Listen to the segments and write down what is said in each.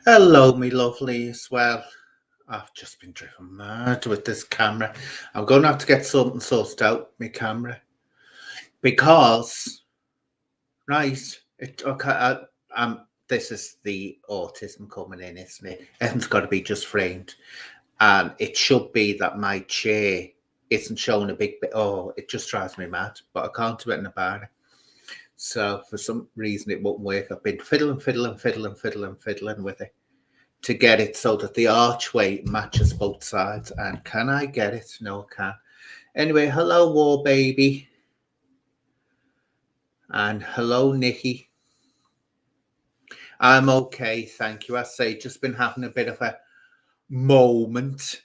Hello, me lovelies. Well, I've just been driven mad with this camera. I'm going to have to get something sorted out, my camera, because, right, okay, this is the autism coming in, isn't it? Everything's got to be just framed. And it should be that my chair isn't showing a big bit. Oh, it just drives me mad, but I can't do anything about it. So for some reason, it won't work. I've been fiddling with it to get it so that the archway matches both sides. And can I get it? No, I can't. Anyway, hello, War Baby. And hello, Nikki. I'm okay, thank you. I say, just been having a bit of a moment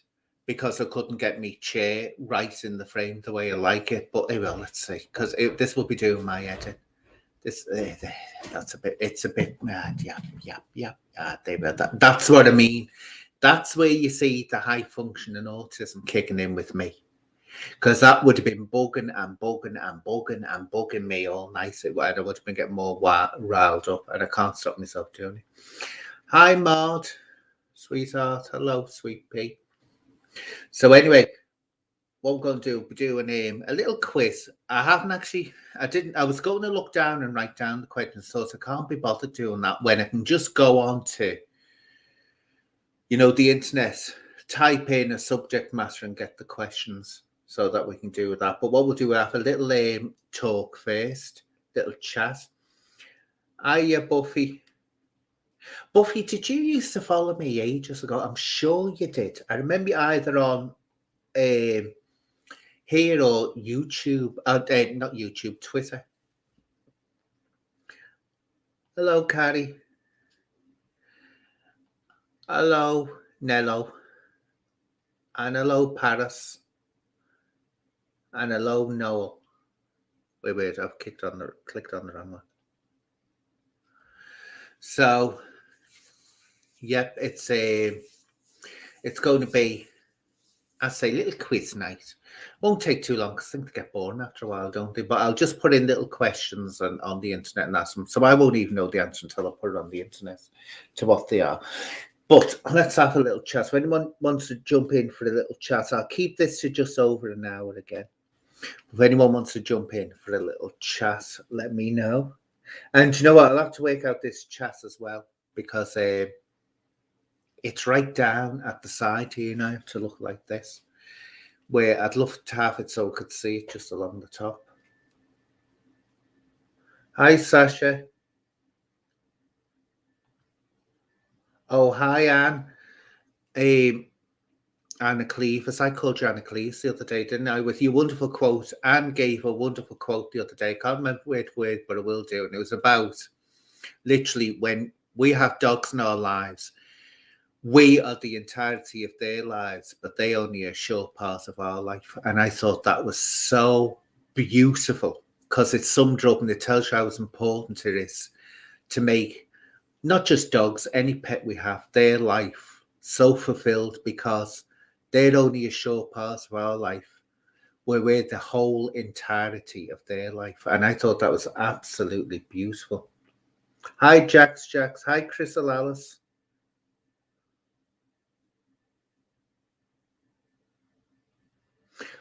because I couldn't get me chair right in the frame the way I like it. But well, let's see, because this will be doing my edit. This that's a bit. It's a bit. Yeah. That's what I mean. That's where you see the high functioning autism kicking in with me, because that would have been bugging me all night. I would have been getting more riled up, and I can't stop myself doing it. Hi, Maud, sweetheart. Hello, sweet pea. So anyway, what we're going to do a little quiz. I was going to look down and write down the questions, so I can't be bothered doing that when I can just go on to, the internet, type in a subject matter and get the questions so that we can do that. But what we'll do, we'll have a little talk first, little chat. Hiya, Buffy. Buffy, did you used to follow me ages ago? I'm sure you did. I remember you either on here or YouTube, not YouTube, Twitter. Hello, Carrie. Hello, Nello. And hello, Paris. And hello, Noel. Wait, I've clicked on the wrong one. So, yep, it's going to be, I say, little quiz night. Won't take too long because I think they get boring after a while, don't they? But I'll just put in little questions on the internet and ask them. So I won't even know the answer until I put it on the internet to what they are. But let's have a little chat. If anyone wants to jump in for a little chat, I'll keep this to just over an hour again. If anyone wants to jump in for a little chat, let me know. And you know what? I'll have to work out this chat as well because it's right down at the side here now to look like this, where I'd love to have it so I could see it just along the top. Hi, Sasha. Oh, hi, Anne. Anna Cleves. I called you Anna Cleves the other day, didn't I? With your wonderful quote. Anne gave a wonderful quote the other day. I can't remember word for word, but I will do. And it was about literally when we have dogs in our lives, we are the entirety of their lives, but they only a short part of our life. And I thought that was so beautiful because it summed up and it tells you how important it is to make not just dogs, any pet we have, their life so fulfilled because they're only a short part of our life. We're the whole entirety of their life. And I thought that was absolutely beautiful. Hi, Jax. Hi, Crystal Alice.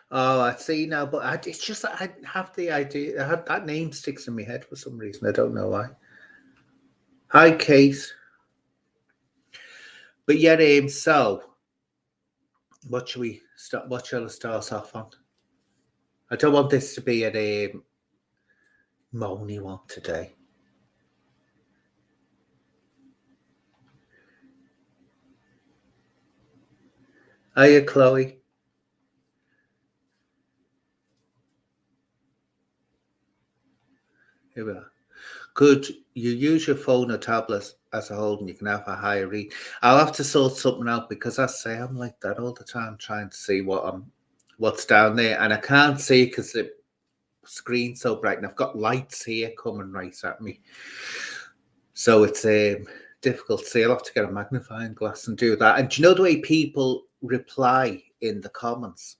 Oh, I see now, but it's just that I have the idea. I had that name sticks in my head for some reason. I don't know why. Hi, Kate. But yet, so what shall we start? What shall I start off on? I don't want this to be a moany one today. Hiya, Chloe. Here we are. Could you use your phone or tablet as a whole and you can have a higher read? I'll have to sort something out because I say I'm like that all the time trying to see what's down there and I can't see because the screen's so bright and I've got lights here coming right at me. So it's difficult to see. I'll have to get a magnifying glass and do that. And do you know the way people reply in the comments?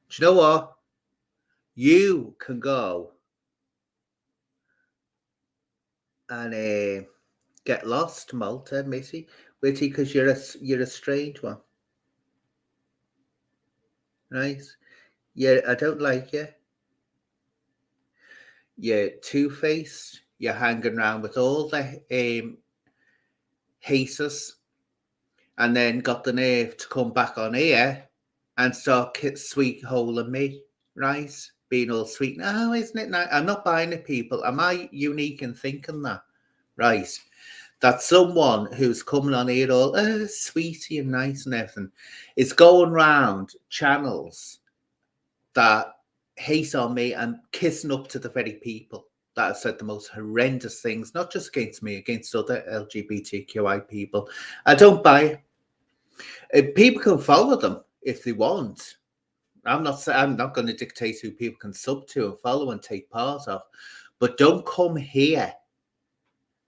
Do you know what? You can go and get lost, Malta, Missy, Witty, because you're a strange one, right? Yeah, I don't like you. You're two-faced. You're hanging around with all the haters, and then got the nerve to come back on here and start sweet holing me, right? Being all sweet. No, isn't it nice? I'm not buying it, people. Am I unique in thinking that? Right. That someone who's coming on here all sweetie and nice and everything is going round channels that hate on me and kissing up to the very people that have said the most horrendous things, not just against me, against other LGBTQI people. I don't buy it. People can follow them if they want. I'm not going to dictate who people can sub to and follow and take part of, but don't come here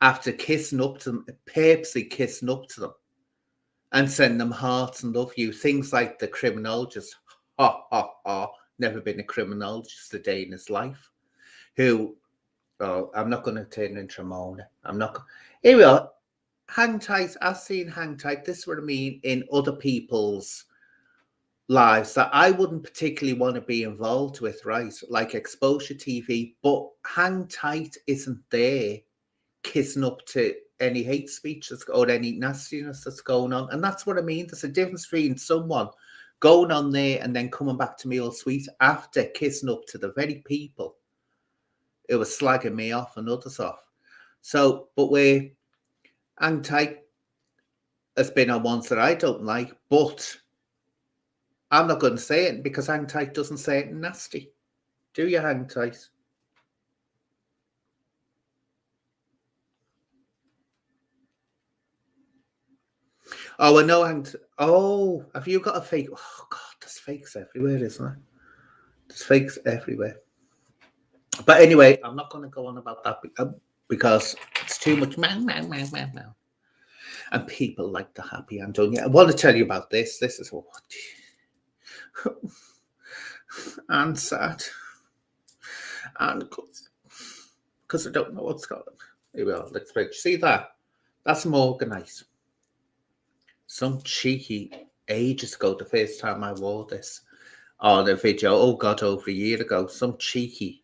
after kissing up to them, purposely kissing up to them, and send them hearts and love you. Things like the criminologist, never been a criminologist a day in his life, who, I'm not going to turn into Ramona. I'm not. Here we are. Hang tight. I've seen hang tight. This is what I mean in other people's lives that I wouldn't particularly want to be involved with, right? Like Exposure TV, but hang tight isn't there kissing up to any hate speech or any nastiness that's going on. And that's what I mean. There's a difference between someone going on there and then coming back to me all sweet after kissing up to the very people who were slagging me off and others off. So, but we're hang tight has been on ones that I don't like, but I'm not going to say it because hang tight doesn't say it nasty. Do you, hang tight? Oh, I know. Oh, have you got a fake? Oh, God, there's fakes everywhere, isn't there? There's fakes everywhere. But anyway, I'm not going to go on about that because it's too much. And people like the happy Antonia. I want to tell you about this. This is what. And sad. And because I don't know what's going on. Here we are. Let's wait. See that? That's Morganite. Some cheeky ages ago, the first time I wore this on a video, oh God, over a year ago, some cheeky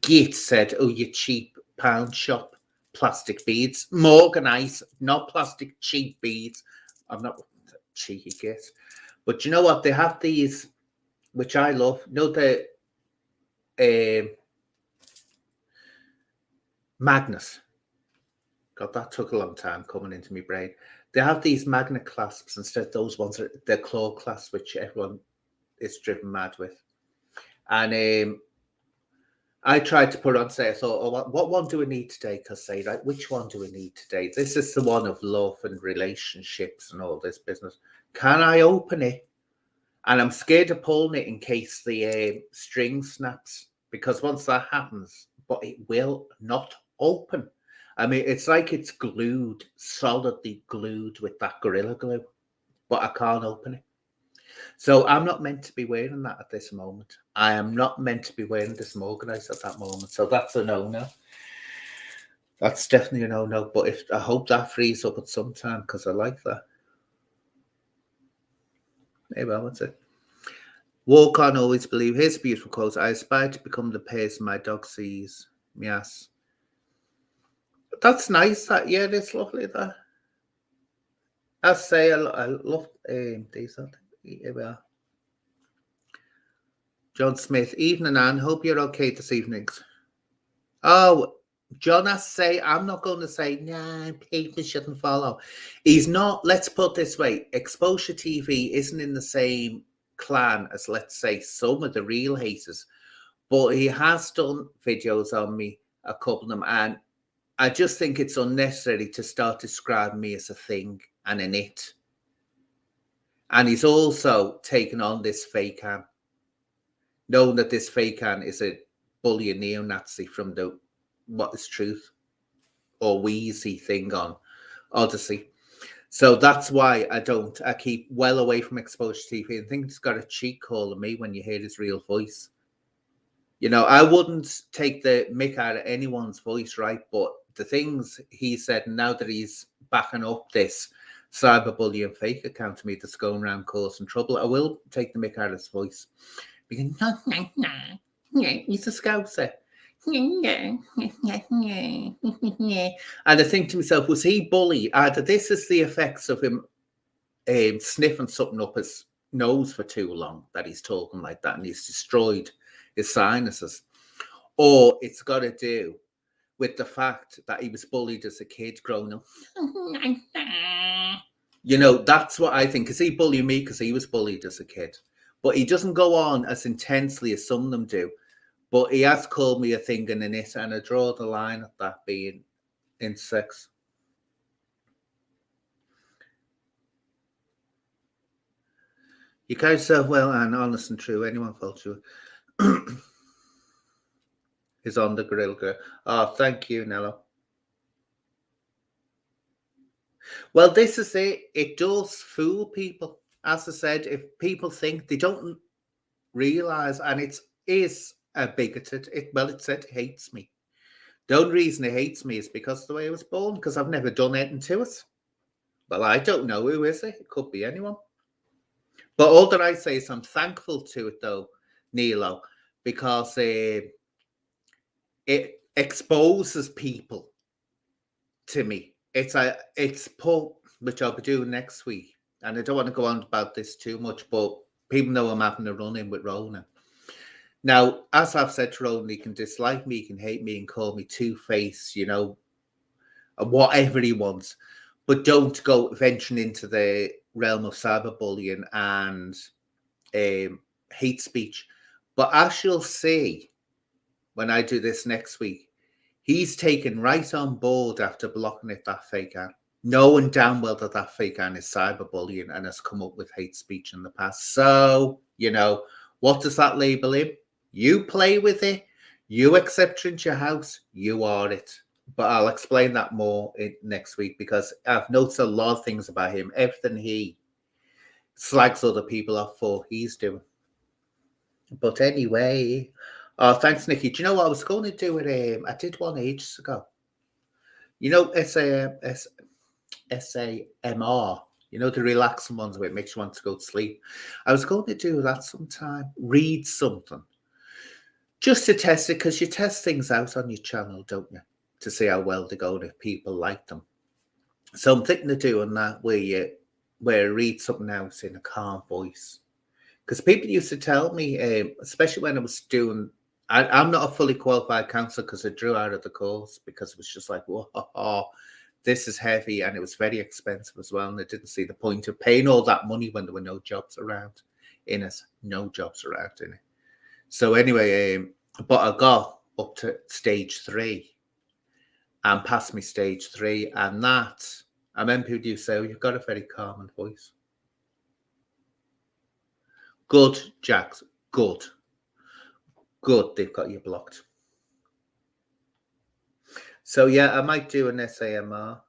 git said, oh, you cheap pound shop plastic beads. Morganite, not plastic cheap beads. I'm not cheeky git. But you know what? They have these, which I love. You know, the magnets. God, that took a long time coming into my brain. They have these magnet clasps instead. Those ones are the claw clasps, which everyone is driven mad with. And I tried to put on today. I thought, oh, what one do we need today? Because say, right, which one do we need today? This is the one of love and relationships and all this business. Can I open it? And I'm scared of pulling it in case the string snaps, because once that happens, but it will not open. I mean, it's like it's glued, solidly glued with that Gorilla Glue, but I can't open it. So I'm not meant to be wearing that at this moment. I am not meant to be wearing this Morganite at that moment. So that's a no-no. That's definitely a no-no. But I hope that frees up at some time because I like that. Maybe that's it. Walk on, always believe. Here's a beautiful quote. I aspire to become the person my dog sees. Yes. That's nice. That, yeah, it's lovely. That I say I love these. Here we are. John Smith, evening, Anne. Hope you're okay this evening. Oh, John, I say I'm not going to say nah. People shouldn't follow. He's not. Let's put it this way: Exposure TV isn't in the same clan as, let's say, some of the real haters, but he has done videos on me, a couple of them, and I just think it's unnecessary to start describing me as a thing and an it. And he's also taken on this fake Anne, knowing that this fake Anne is a bully and neo-Nazi from the What is Truth or Wheezy thing on Odyssey. So that's why I keep well away from Exposure TV and think it's got a cheek calling me when you hear his real voice. You know, I wouldn't take the mick out of anyone's voice, right? But the things he said, now that he's backing up this cyberbullying fake account to me that's going around causing trouble, I will take the mick out of his voice. Because, he's a scouser. And I think to myself, was he bullied? Either this is the effects of him sniffing something up his nose for too long, that he's talking like that and he's destroyed his sinuses, or it's got to do with the fact that he was bullied as a kid growing up. That's what I think. Because he bullied me because he was bullied as a kid, but he doesn't go on as intensely as some of them do. But he has called me a thing and an it, and I draw the line at that being intersex. You carry yourself well and honest and true. Anyone fault you is on the grill, girl. Oh, thank you, Nello. Well, this is it. It does fool people. As I said, if people think, they don't realise, and it is a bigoted. It said it hates me. The only reason it hates me is because of the way I was born, because I've never done anything to it. Well, I don't know who is it. It could be anyone. But all that I say is I'm thankful to it, though, Nilo, because it exposes people to me. It's put, which I'll be doing next week. And I don't want to go on about this too much, but people know I'm having a run-in with Rona. Now, as I've said to Rona, he can dislike me, he can hate me and call me two-faced, whatever he wants. But don't go venturing into the realm of cyberbullying and hate speech. But as you'll see, when I do this next week, he's taken right on board after blocking it, that fake ad, knowing damn well that fake ad is cyberbullying and has come up with hate speech in the past. So, what does that label him? You play with it, you accept it into your house, you are it. But I'll explain that more next week, because I've noticed a lot of things about him. Everything he slags other people off for, he's doing. But anyway, thanks, Nikki. Do you know what I was going to do with him? I did one ages ago. SAMR, the relaxing ones where it makes you want to go to sleep. I was going to do that sometime. Read something. Just to test it, because you test things out on your channel, don't you? To see how well they go and if people like them. So I'm thinking of doing that where I read something else in a calm voice. Because people used to tell me, especially when I was doing, I'm not a fully qualified counsellor because I drew out of the course, because it was just like, whoa, this is heavy, and it was very expensive as well. And I didn't see the point of paying all that money when there were no jobs around in it. No jobs around in it. So anyway, but I got up to stage 3 and passed me stage 3. And that, I remember people do say, you've got a very calming voice. Good, Jax, good. Good, they've got you blocked. So yeah, I might do an SAMR.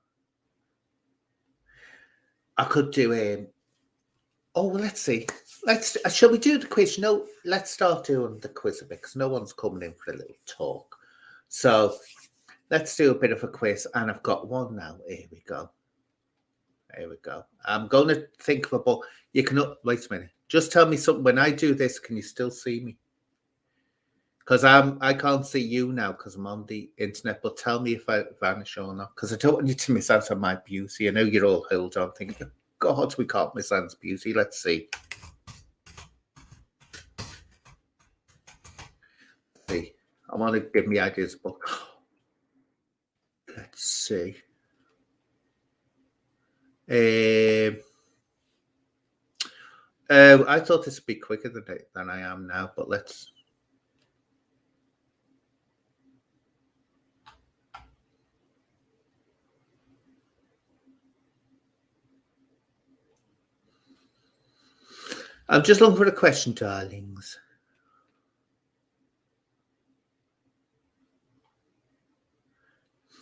I could do let's see. Shall we do the quiz? No, let's start doing the quiz a bit, because no one's coming in for a little talk. So let's do a bit of a quiz, and I've got one now. Here we go. I'm going to think of a book. You can, wait a minute. Just tell me something. When I do this, can you still see me? Because I can't see you now because I'm on the internet, but tell me if I vanish or not, because I don't want you to miss out on my beauty. I know you're all held on thinking, God, we can't miss Anne's beauty. Let's see. I want to give me ideas, but let's see. I thought this would be quicker than I am now, but let's. I'm just looking for a question, darlings.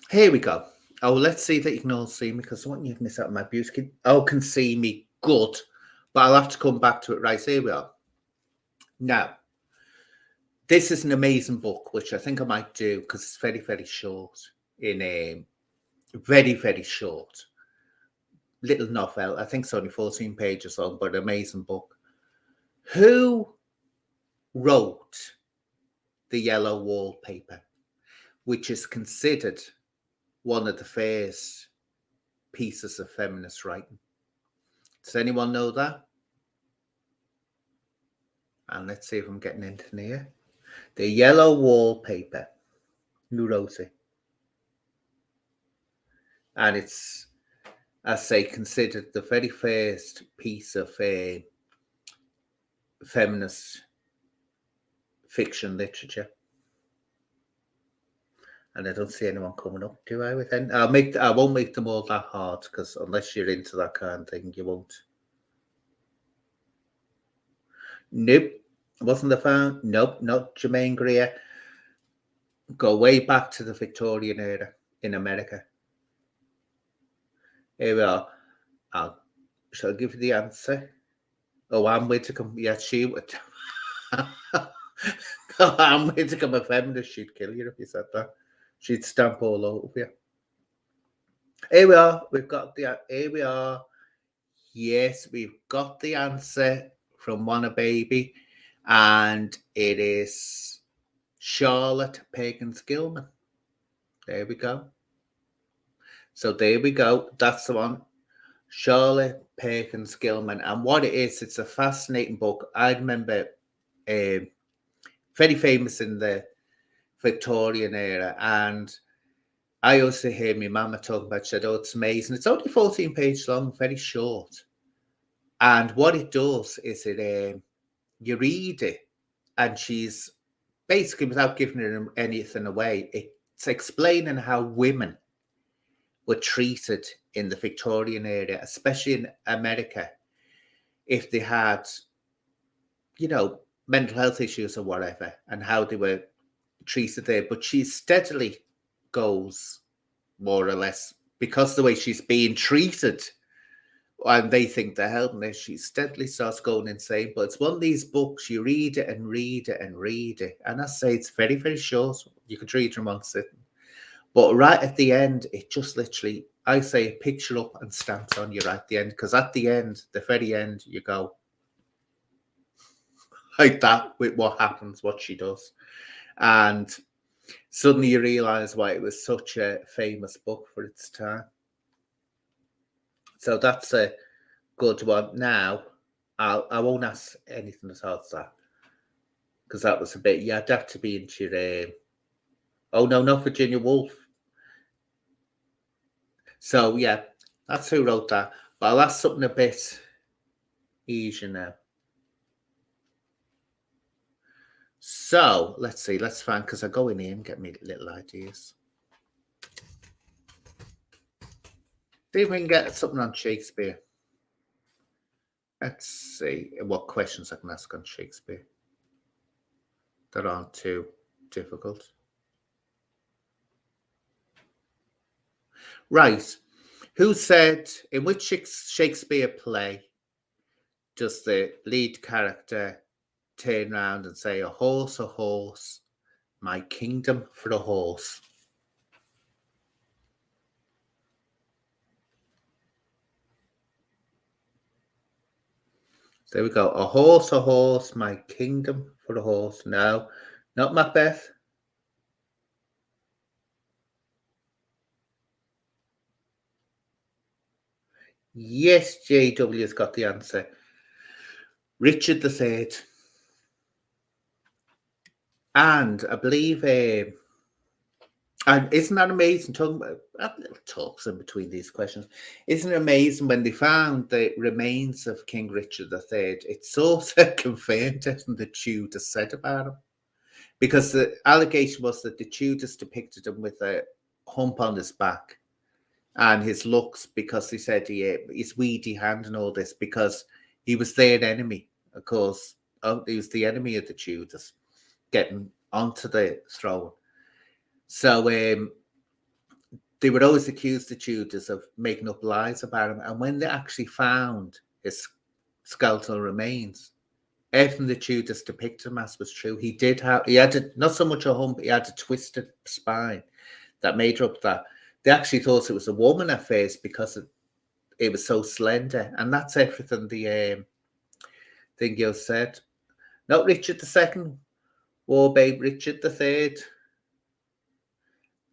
Here we go. Oh, let's see that you can all see me, because I want you to miss out on my beauty. Can see me. Good. But I'll have to come back to it. Right, here we are. Now, this is an amazing book, which I think I might do because it's very, very short. in a very, very short little novel. I think it's only 14 pages long, but amazing book. Who wrote The Yellow Wallpaper, which is considered one of the first pieces of feminist writing? Does anyone know that? And let's see if I'm getting into here. The Yellow Wallpaper. Who wrote it? And it's, I say, considered the very first piece of feminist fiction literature. And I don't see anyone coming up, do I? With any? I won't make them all that hard, because unless you're into that kind of thing, you won't. Nope, wasn't the fan. Nope, not Germaine Greer. Go way back to the Victorian era in America. Here we are. Shall I give you the answer? Oh, Anne Whitcomb. Yeah, she would. Anne Whitcomb, a feminist, she'd kill you if you said that. She'd stamp all over you. Here we are. Here we are. Yes, we've got the answer from Wanna Baby, and it is Charlotte Perkins Gilman. There we go. So there we go. That's the one. Charlotte Perkins Gilman. And what it is, it's a fascinating book. I remember very famous in the Victorian era. And I also hear my mama talk about it. She said, oh, it's amazing. It's only 14 pages long, very short. And what it does is you read it, and she's basically, without giving anything away, it's explaining how women were treated in the Victorian era, especially in America, if they had, mental health issues or whatever, and how they were treated there. But she steadily goes, more or less, because the way she's being treated, and they think they're helping her, she steadily starts going insane. But it's one of these books, you read it and read it and read it. And I say it's very, very short. You could read it in one sitting. But right at the end, it just literally, I say, it picks you up and stamps on you right at the end. Because at the end, the very end, you go like that with what happens, what she does. And suddenly you realise why it was such a famous book for its time. So that's a good one. Now, I won't ask anything as hard as that, because that was a bit, you'd have to be into your, oh no, not Virginia Woolf. So yeah, that's who wrote that. But I'll ask something a bit easier now. So let's see, let's find, because I go in here and get me little ideas. See if we can get something on Shakespeare. Let's see what questions I can ask on Shakespeare that aren't too difficult. Right. Who said, in which Shakespeare play does the lead character turn around and say, a horse, my kingdom for a horse? There we go. A horse, my kingdom for a horse. No, not Macbeth. Yes, JW has got the answer. Richard III. And I believe, and isn't that amazing? Talking about little talks in between these questions. Isn't it amazing when they found the remains of King Richard III? It's sort of confirmed everything the Tudors said about him. Because the allegation was that the Tudors depicted him with a hump on his back and his looks, because they said his weedy hand and all this, because he was their enemy, of course. He was the enemy of the Tudors getting onto the throne. So they would always accuse the Tudors of making up lies about him. And when they actually found his skeletal remains, everything the Tudors depicted him as was true. He had not so much a hump, he had a twisted spine. that made up that. They actually thought it was a woman at first because it was so slender, and that's everything the thing you said. Not Richard II, War Babe Richard III,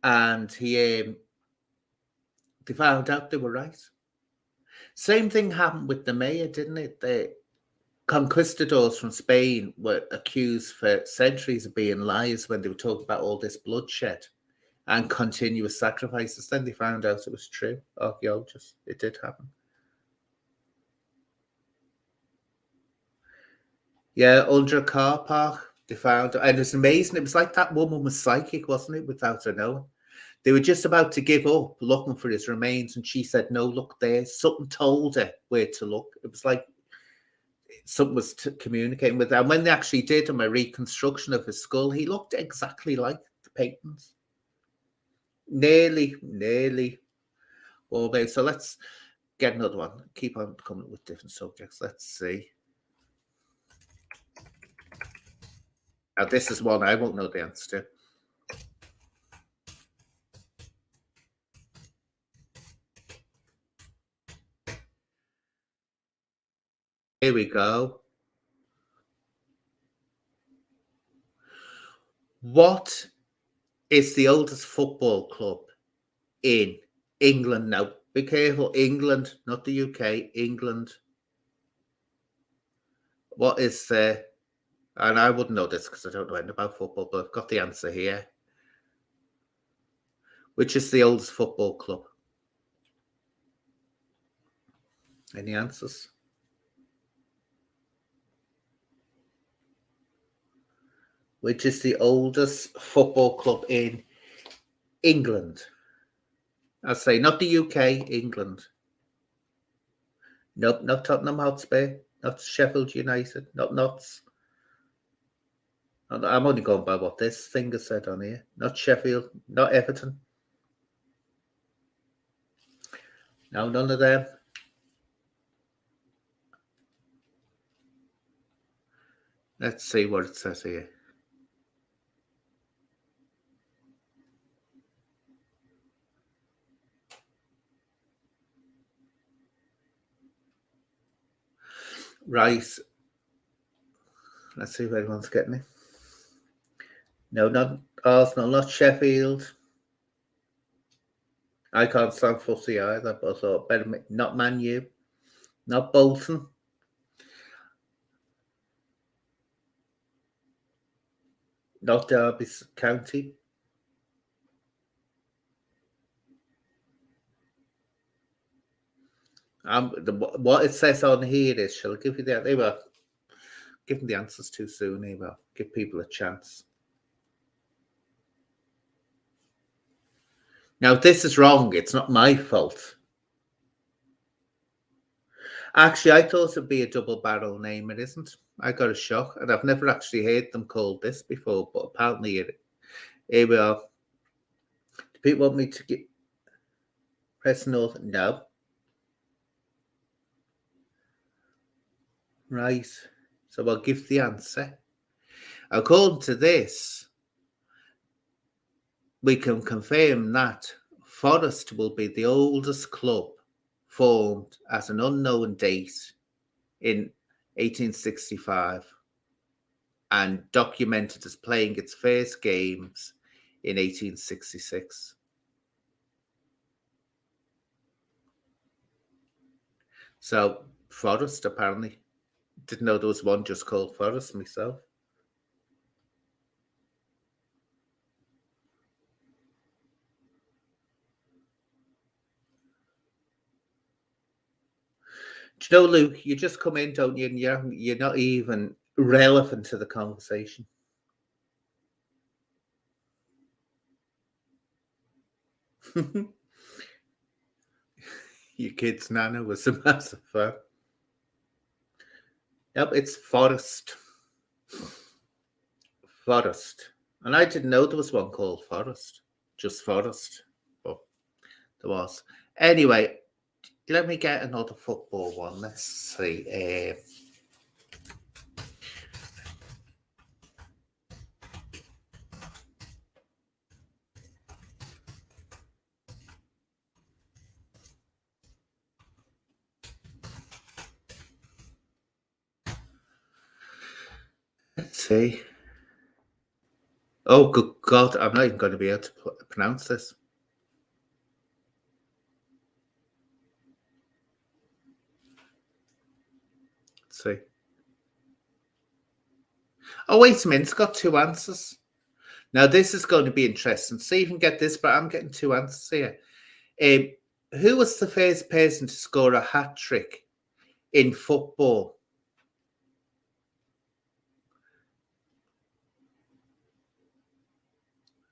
and they found out they were right. Same thing happened with the mayor, didn't it? The conquistadors from Spain were accused for centuries of being liars when they were talking about all this bloodshed and continuous sacrifices. Then they found out it was true. Archaeologists, it did happen. Yeah, under a car park, they found, and it was amazing. It was like that woman was psychic, wasn't it? Without her knowing, they were just about to give up looking for his remains, and she said, "No, look there." Something told her where to look. It was like something was communicating with her. And when they actually did him a reconstruction of his skull, he looked exactly like the paintings. Nearly. All day. So let's get another one. Keep on coming up with different subjects. Let's see. Now, this is one I won't know the answer to. Here we go. What is the oldest football club in England? Now, be careful. England, not the UK. England. What is the... And I wouldn't know this because I don't know anything about football, but I've got the answer here. Which is the oldest football club? Any answers? Which is the oldest football club in England? I say not the UK, England. Nope, not Tottenham Hotspur, not Sheffield United, not Notts. I'm only going by what this thing has said on here. Not Sheffield, not Everton. No, none of them. Let's see what it says here. Right. Let's see if anyone's getting it. No, not Arsenal, not Sheffield. I can't stand footy either, but I thought better not Man U, not Bolton. Not Derby County. What it says on here is, shall I give you the... They were giving the answers too soon. They will give people a chance. Now, this is wrong. It's not my fault. Actually, I thought it'd be a double barrel name. It isn't. I got a shock, and I've never actually heard them called this before, but apparently here we are. Do people want me to get press north? No. Right. So I'll give the answer. According to this, we can confirm that Forest will be the oldest club formed at an unknown date in 1865 and documented as playing its first games in 1866. So Forest, apparently. Didn't know there was one just called Forest myself. Do you know, Luke, you just come in, don't you, and you're not even relevant to the conversation. Your kid's nana was a massive fan. Yep, it's Forest. Forest. And I didn't know there was one called Forest. Just Forest. But there was. Anyway, let me get another football one. Let's see. see. Oh, good God, I'm not even going to be able to pronounce this. Let's see. Oh, wait a minute, it's got two answers. Now, this is going to be interesting. See if you can get this, but I'm getting two answers here. Who was the first person to score a hat-trick in football?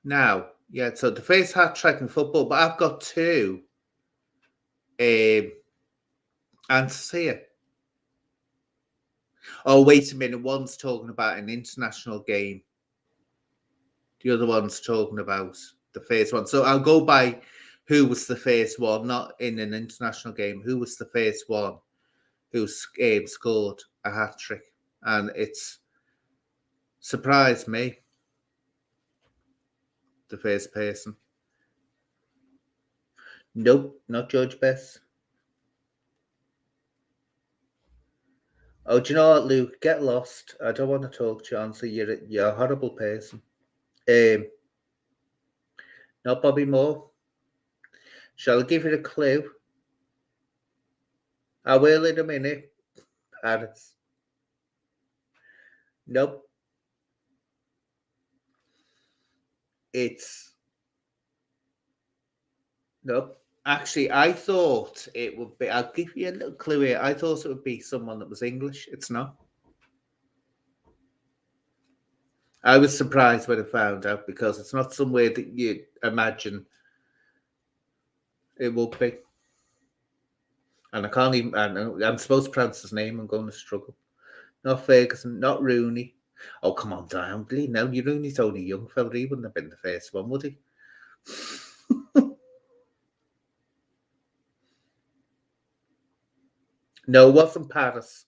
Now, yeah, so the first hat-trick in football, but I've got two answers here. Oh, wait a minute. One's talking about an international game. The other one's talking about the first one. So I'll go by who was the first one, not in an international game. Who was the first one who scored a hat-trick? And it's surprised me, the first person. Nope, not George Best. Oh, do you know what, Luke? Get lost. I don't want to talk to you, honestly. You're a horrible person. Not Bobby Moore. Shall I give you a clue? I will in a minute. Paris. Nope. Nope. Actually, I thought it would be, I'll give you a little clue here. I thought it would be someone that was English. It's not. I was surprised when I found out because it's not somewhere that you imagine it would be. And I can't even, I'm supposed to pronounce his name. I'm going to struggle. Not Ferguson, not Rooney. Oh, come on, down. No, Rooney's only a young fella. He wouldn't have been the first one, would he? No, it wasn't Paris.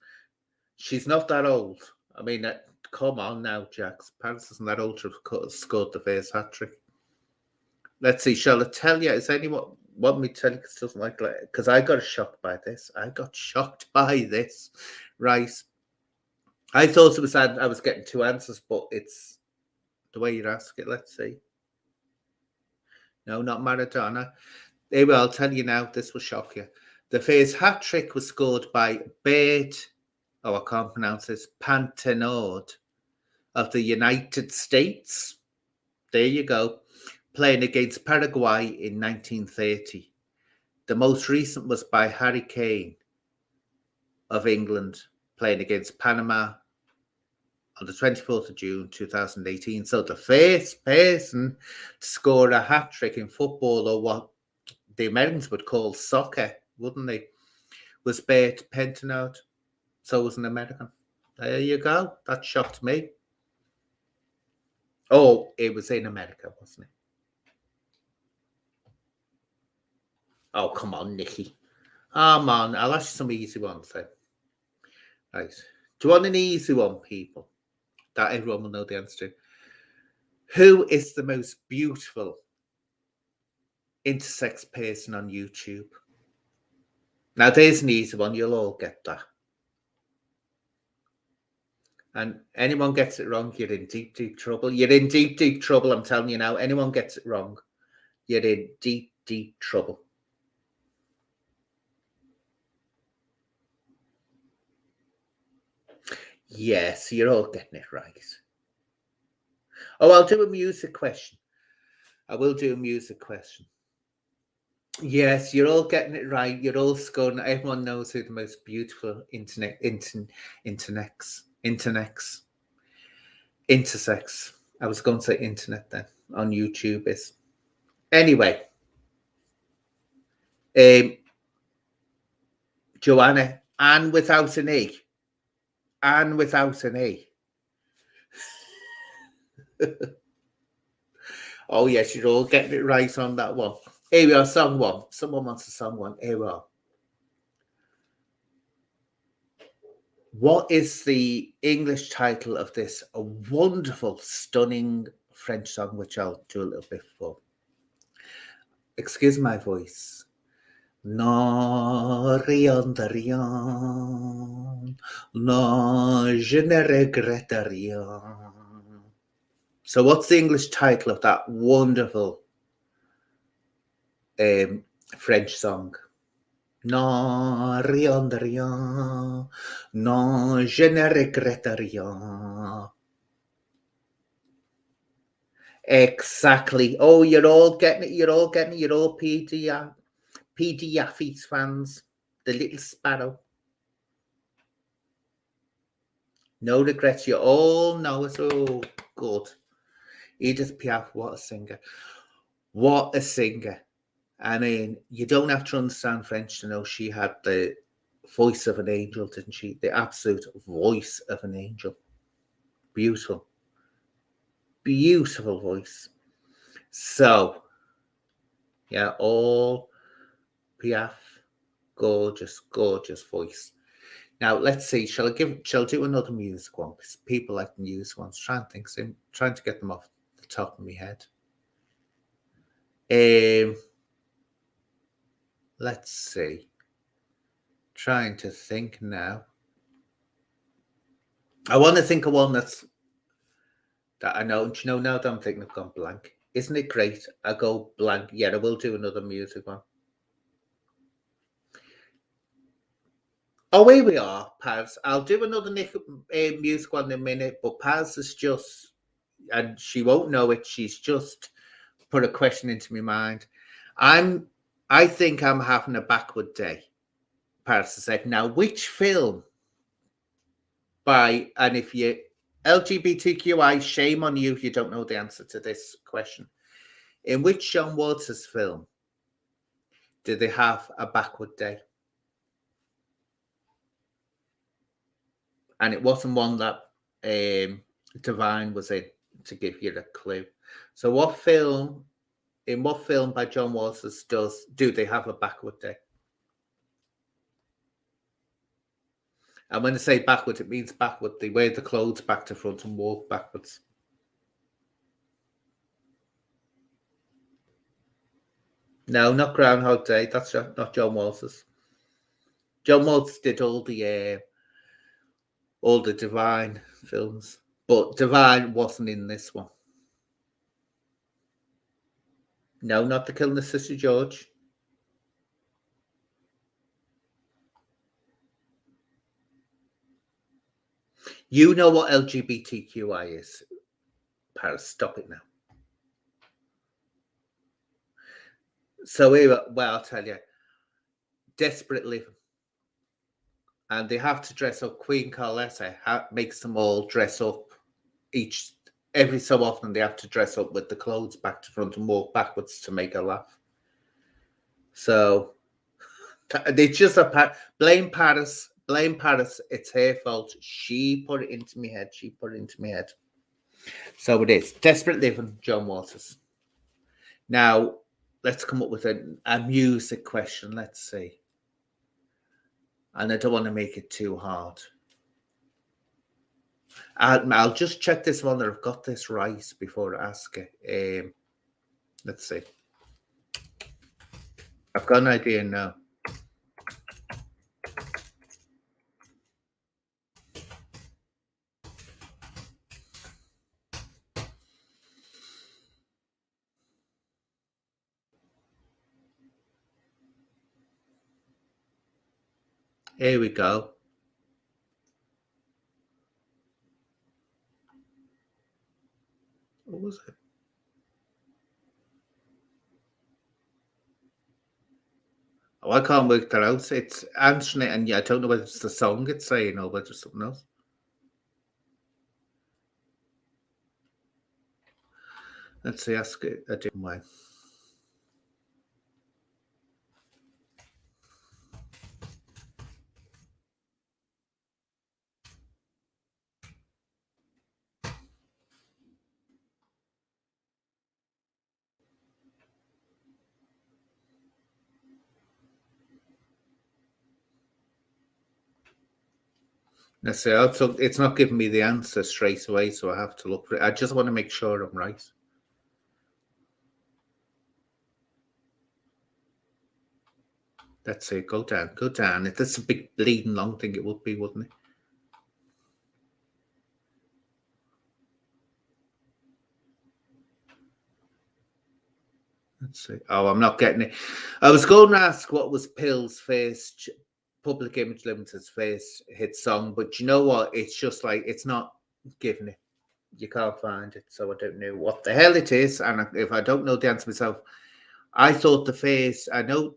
She's not that old. I mean, come on now, Jax. Paris isn't that old to have scored the first hat-trick. Let's see. Shall I tell you? Is anyone want me to tell you because doesn't like it? Because I got shocked by this. Right. I thought it was I was getting two answers, but it's the way you ask it. Let's see. No, not Maradona. Anyway, I'll tell you now. This will shock you. The first hat-trick was scored by Bert, I can't pronounce this, Pantenord of the United States. There you go. Playing against Paraguay in 1930. The most recent was by Harry Kane of England, playing against Panama on the 24th of June 2018. So the first person to score a hat-trick in football, or what the Americans would call soccer, wouldn't they, was Bert Pantenord. So it was an American. There you go. That shocked me. Oh, it was in America, wasn't it? Oh, come on, Nikki. Come on. I'll ask you some easy ones then. Right. Do you want an easy one, people? That everyone will know the answer to. Who is the most beautiful intersex person on YouTube? Now, there's an easy one. You'll all get that. And anyone gets it wrong, you're in deep, deep trouble. You're in deep, deep trouble. I'm telling you now. Anyone gets it wrong, you're in deep, deep trouble. Yes, you're all getting it right. Oh, I'll do a music question. I will do a music question. Yes, you're all getting it right. You're all scoring. Everyone knows who the most beautiful intersex. I was going to say internet then on YouTube is. Anyway, Joanna, and without an E. And without an E. Oh, yes, you're all getting it right on that one. Here we are, song one. Someone wants a song one. Here we are. What is the English title of this a wonderful, stunning French song, which I'll do a little bit for? Excuse my voice. Non, rien de rien. Non, je ne regrette rien. So what's the English title of that wonderful French song? Non, rien de rien. Non, je ne regrette rien. Exactly. Oh, you're all getting it. You're all getting it. You're all PD Yaffies fans. The little sparrow. No regrets. You all know it. Oh, good. Edith Piaf, what a singer. What a singer. I mean, you don't have to understand French to know she had the voice of an angel, didn't she? The absolute voice of an angel. Beautiful. Beautiful voice. So, yeah, all Piaf, gorgeous, gorgeous voice. Now let's see. Shall I do another music one? Because people like the music ones. Trying to get them off the top of my head. Let's see. Trying to think now. I want to think of one that I know. Do you know now that I'm thinking I've gone blank? Isn't it great? I go blank. Yeah, I will do another music one. Oh, here we are, Paz. I'll do another music one in a minute, but Paz is just, and she won't know it. She's just put a question into my mind. I think I'm having a backward day. Paz said, now which film and if you LGBTQI, shame on you if you don't know the answer to this question. In which John Waters film did they have a backward day? And it wasn't one that Divine was in, to give you a clue. So in what film by John Waters do they have a backward day? And when I say backward, it means backward. They wear the clothes back to front and walk backwards. No, not Groundhog Day. That's not John Waters. John Waters did all the Divine films, but Divine wasn't in this one. No, not The Killing of Sister George. You know what LGBTQI is. Paris, stop it now. So, I'll tell you, Desperate Living. And they have to dress up. Queen Carletta makes them all dress up. Every so often, they have to dress up with the clothes back to front and walk backwards to make her laugh. So, they just blame Paris. Blame Paris. It's her fault. She put it into my head. So it is. Desperate Living, John Waters. Now, let's come up with a music question. Let's see. And I don't want to make it too hard. I'll just check this one that I've got this right before I ask it. Let's see. I've got an idea now. Here we go. What was it? Oh, I can't work that out. It's answering it, and I don't know whether it's the song it's saying or whether it's something else. Let's see, ask it a different way. Let's see. It's not giving me the answer straight away, so I have to look for it. I just want to make sure I'm right. Let's see, go down, go down. If that's a big bleeding long thing, it would be, wouldn't it? Let's see. Oh, I'm not getting it. I was going to ask what was Pill's first Public Image Limited's first hit song, but you know what? It's just like it's not giving it. You can't find it, so I don't know what the hell it is. And if I don't know the answer myself, I thought the first. I know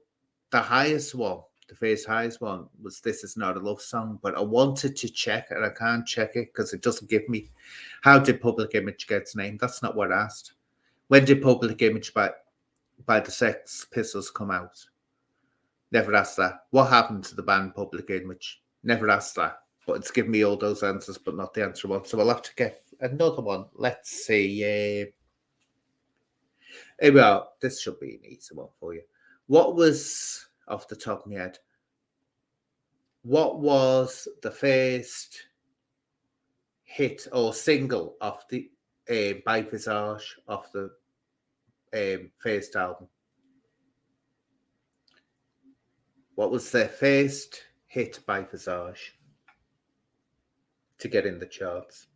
the highest one, the first highest one was "This Is Not a Love Song," but I wanted to check and I can't check it because it doesn't give me. How did Public Image get its name? That's not what I asked. When did Public Image by the Sex Pistols come out? Never asked that. What happened to the band Public Image? Never asked that. But it's given me all those answers, but not the answer one. So I'll have to get another one. Let's see. Here we are. This should be an easy one for you. What was, off the top of my head, what was the first hit or single of the by Visage of the first album? What was their first hit by Visage to get in the charts?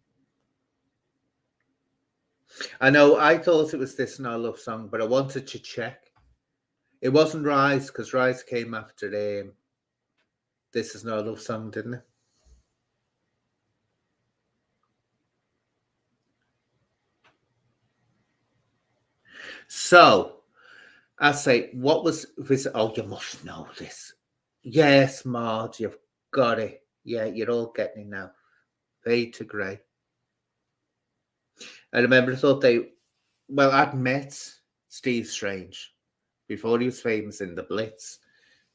I know I thought it was This Is Not a Love Song, but I wanted to check. It wasn't Rise, because Rise came after This Is Not a Love Song, didn't it? So, I say, what was this? Oh, you must know this. Yes, Maud, you've got it. Yeah, you're all getting it now. Fade to Grey. I remember I thought I'd met Steve Strange before he was famous in the Blitz.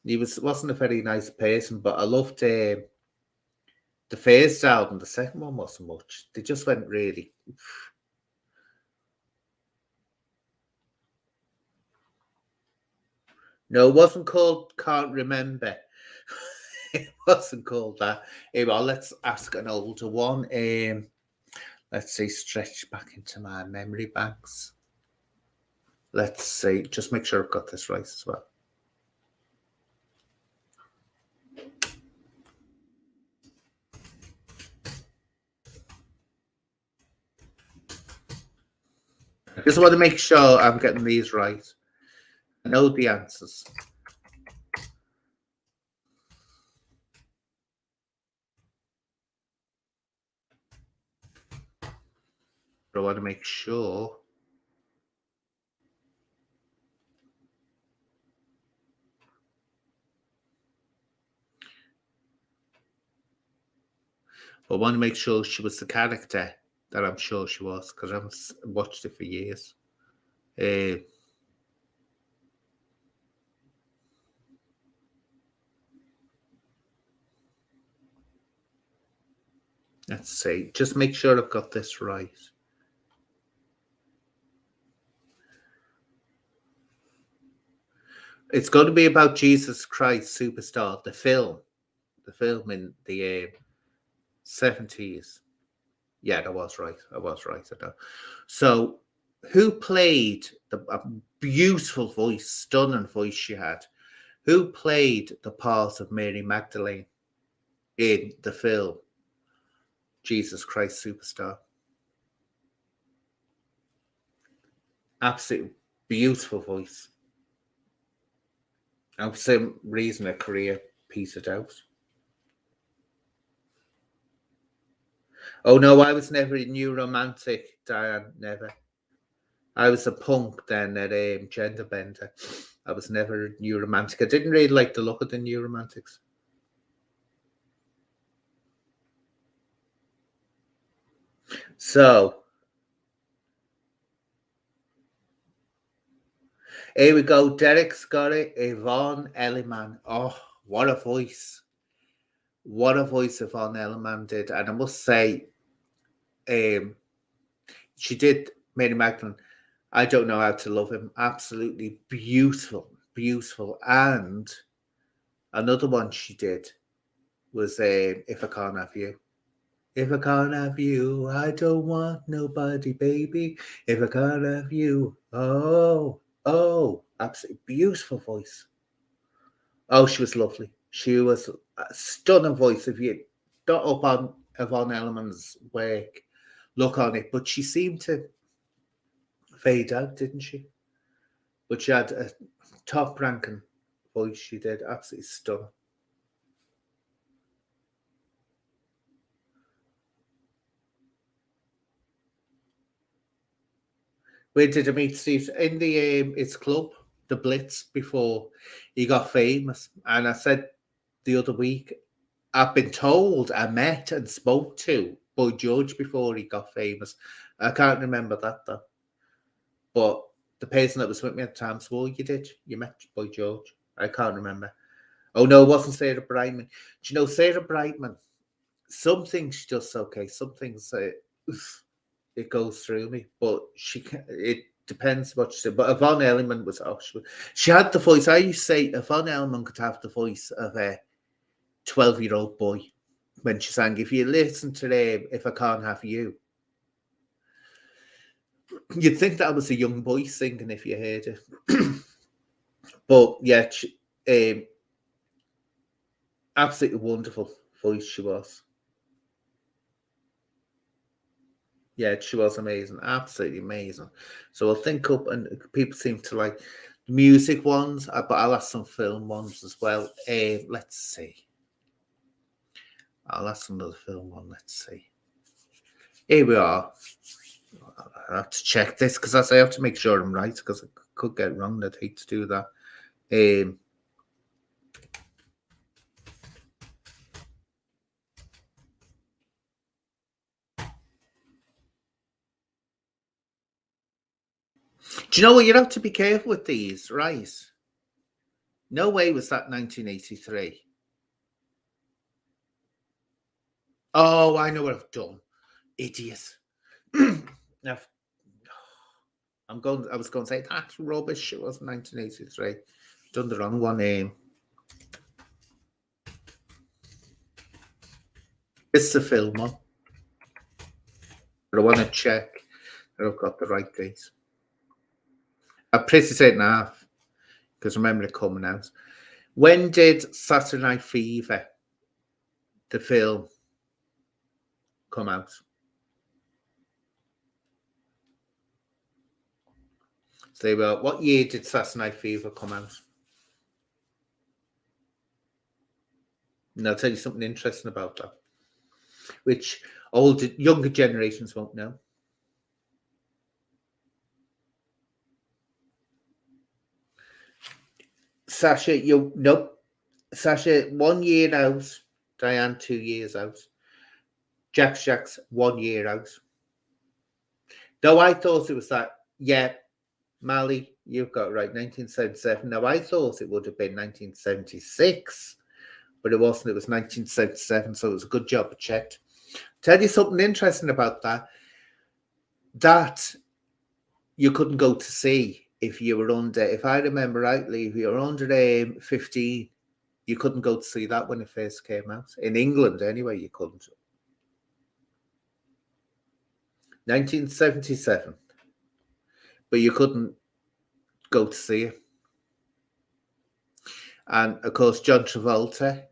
He wasn't a very nice person, but I loved the first album. The second one wasn't much. They just went really. No, it wasn't called Can't Remember. It wasn't called that. Well, let's ask an older one. Let's see, stretch back into my memory banks. Let's see, just make sure I've got this right as well. Just want to make sure I'm getting these right. I know the answers. But I want to make sure. I want to make sure she was the character that I'm sure she was, because I haven't watched it for years. Let's see. Just make sure I've got this right. It's going to be about Jesus Christ Superstar, the film in the 70s. Yeah, I was right. I know. So, who played a beautiful voice, stunning voice she had? Who played the part of Mary Magdalene in the film Jesus Christ Superstar? Absolutely beautiful voice. And for some reason, her career petered out. Oh no, I was never a new romantic, Diane. Never. I was a punk then at Gender Bender. I was never a new romantic. I didn't really like the look of the new romantics. So here we go. Derek's got it. Yvonne Elliman. Oh, what a voice. What a voice Yvonne Elliman did. And I must say, she did Mary Magdalene. I Don't Know How to Love Him. Absolutely beautiful, beautiful. And another one she did was If I Can't Have You. If I can't have you, I don't want nobody, baby. If I can't have you, oh, absolutely beautiful voice. Oh, she was lovely. She was a stunning voice. If you not up on Yvonne Elliman's work, look on it. But she seemed to fade out, didn't she? But she had a top ranking voice. She did absolutely stunning. Where did I meet Steve? In the its club, the Blitz, before he got famous. And I said the other week, I've been told I met and spoke to Boy George before he got famous. I can't remember that though. But the person that was with me at the time swore you did. You met Boy George. I can't remember. Oh no, it wasn't Sarah Brightman. Do you know Sarah Brightman? Some things she does okay. Some things it goes through me. But she can, it depends what she said. But Yvonne Elliman was she had the voice. I used to say Yvonne Elliman could have the voice of a 12-year-old boy when she sang. If you listen to them, If I Can't Have You, you'd think that was a young boy singing if you heard it. But yeah, absolutely wonderful voice she was. Yeah, she was amazing, absolutely amazing. So I'll think up, and people seem to like the music ones, but I'll ask some film ones as well. Let's see. I'll ask another film one. Let's see. Here we are. I have to check this because I have to make sure I'm right because I could get it wrong. I'd hate to do that. Do you know what? You have to be careful with these, right? No way was that 1983. Oh, I know what I've done. Idiot. Now, I was going to say that's rubbish. It was 1983. Done the wrong one. It's the film one. But I want to check that I've got the right dates. I'm pretty certain I have, because I remember it coming out. When did Saturday Night Fever, the film, come out? So they were, what year did Saturday Night Fever come out? And I'll tell you something interesting about that, which younger generations won't know. Sasha, Sasha, 1 year out. Diane, 2 years out. Jack's 1 year out. No, I thought it was that. Yeah, Mally, you've got it right. 1977. Now I thought it would have been 1976, but it wasn't. It was 1977. So it was a good job I checked. Tell you something interesting about that. That you couldn't go to see if you were under. If I remember rightly, if you were under 15, you couldn't go to see that when it first came out. In England, anyway, you couldn't. 1977. But you couldn't go to see it. And, of course, John Travolta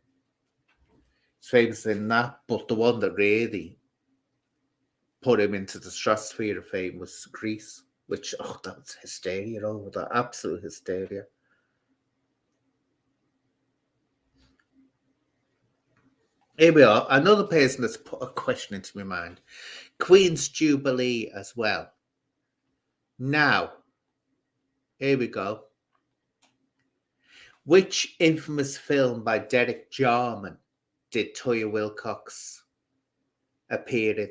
is famous in that, but the one that really put him into the stratosphere of fame was Grease, which, that was hysteria over that. Absolute hysteria. Here we are. Another person that's put a question into my mind. Queen's Jubilee as well. Now, here we go. Which infamous film by Derek Jarman did Toya Wilcox appear in?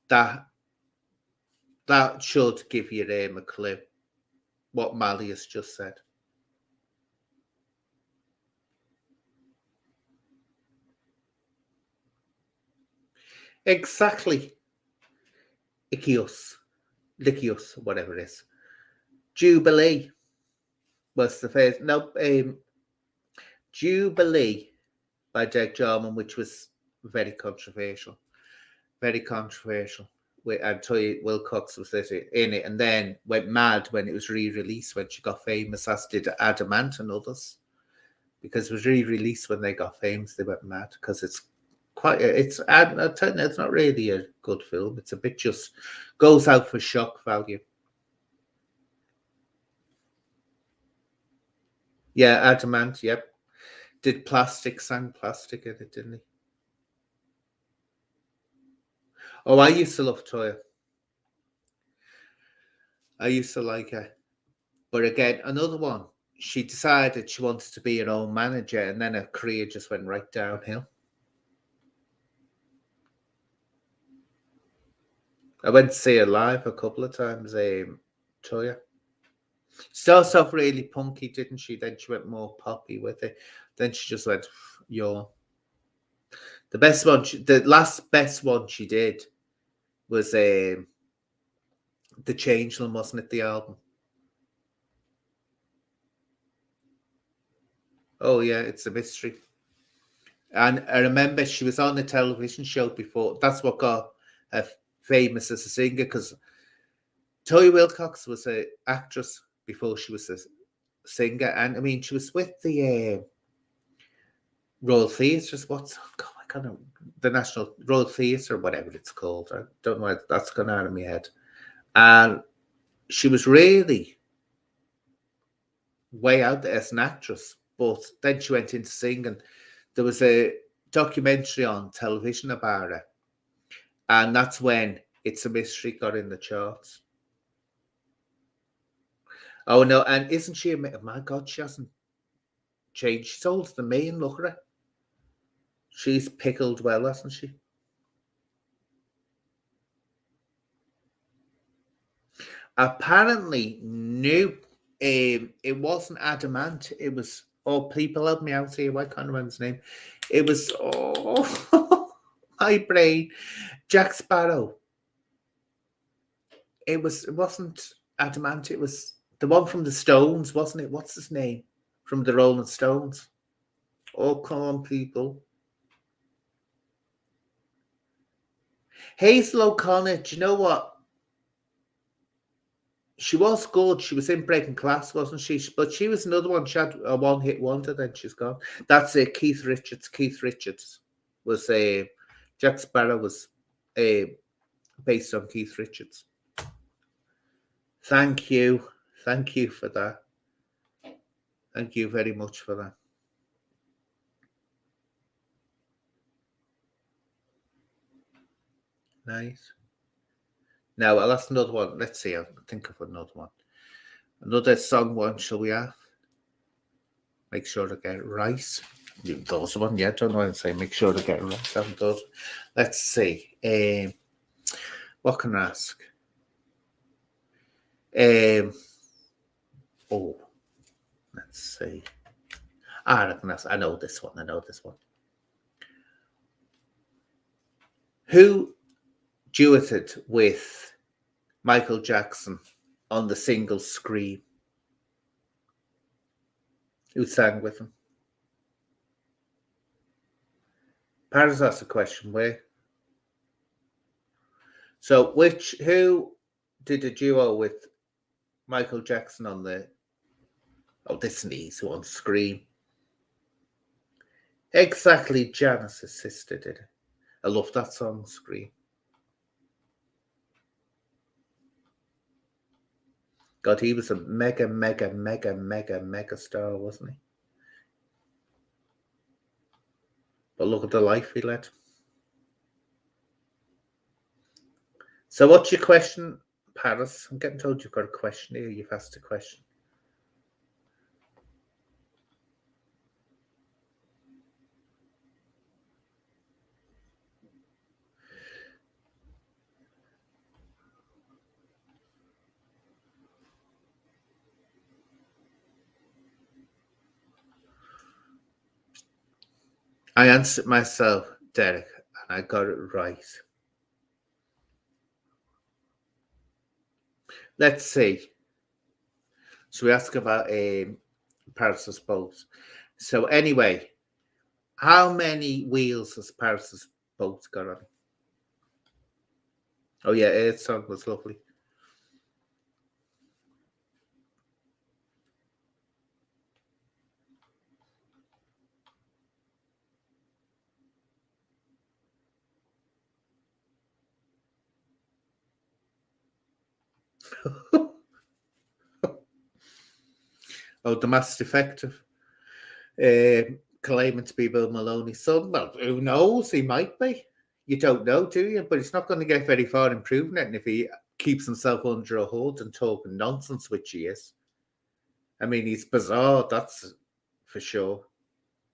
That should give you a clue what Mally has just said. Exactly. Lycius, whatever it is. Jubilee was the first. No, Jubilee by Derek Jarman, which was very controversial. Very controversial. And Toya Wilcox was in it, and then went mad when it was re-released when she got famous, as did Adamant and others. because it was re-released when they got famous. They went mad because it's I'm telling you, it's not really a good film. It's a bit just goes out for shock value. Yeah, Adamant, yep. Did Plastic, sang Plastic in it, didn't he? Oh, I used to love Toya. I used to like her. But again, another one. She decided she wanted to be her own manager, and then her career just went right downhill. I went to see her live a couple of times, Toya. Started off really punky, didn't she? Then she went more poppy with it. Then she just went, yo. The best one, the last best one she did was The Changeling, wasn't it, the album? Oh, yeah, it's a mystery. And I remember she was on a television show before. That's what got her famous as a singer, because Toya Wilcox was an actress before she was a singer. And I mean, she was with the Royal Theatre, the National Royal Theatre, whatever it's called. I don't know why that's gone out of my head. And she was really way out there as an actress, but then she went into singing. There was a documentary on television about her, and that's when It's a Mystery got in the charts. Oh no, and isn't she my God, she hasn't changed. She's older than me, and look at her. She's pickled well, hasn't she? Apparently, no, it wasn't Adamant. It was, people help me out here. I can't remember his name. It was, my brain. Jack Sparrow. It wasn't Adamant. It was the one from the Stones, wasn't it? What's his name? From the Rolling Stones. Oh, come on, people. Hazel O'Connor, do you know what? She was good. She was in Breaking Glass, wasn't she? But she was another one. She had a one-hit wonder, then she's gone. That's Keith Richards. Keith Richards was Jack Sparrow was based on Keith Richards. Thank you. Thank you for that. Thank you very much for that. Nice. Now, I'll ask another one. Let's see. I'll think of another one. Another song one, shall we have? Make sure to get it right. Those one, yeah. Don't know what I'm saying. Make sure to get it right. Haven't those. Let's see. What can I ask? Let's see. I can ask. I know this one. Who duetted with Michael Jackson on the single Scream? Who sang with him? Paris asked a question, where? So, who did a duo with Michael Jackson on the? Oh, this is an easy one. Scream. Exactly, Janice's sister did it. I love that song, Scream. God, he was a mega star, wasn't he? But look at the life he led. So what's your question, Paris? I'm getting told you've got a question here. You've asked a question. I answered myself, Derek, and I got it right. Let's see. So we ask about Paris's boat. So anyway, how many wheels has Paris's boat got on? Oh yeah, it song was lovely. Oh, the Mass Defective. Claiming to be Bill Maloney's son. Well, who knows? He might be. You don't know, do you? But he's not going to get very far in proving it. And if he keeps himself under a hood and talking nonsense, which he is. I mean, he's bizarre, that's for sure.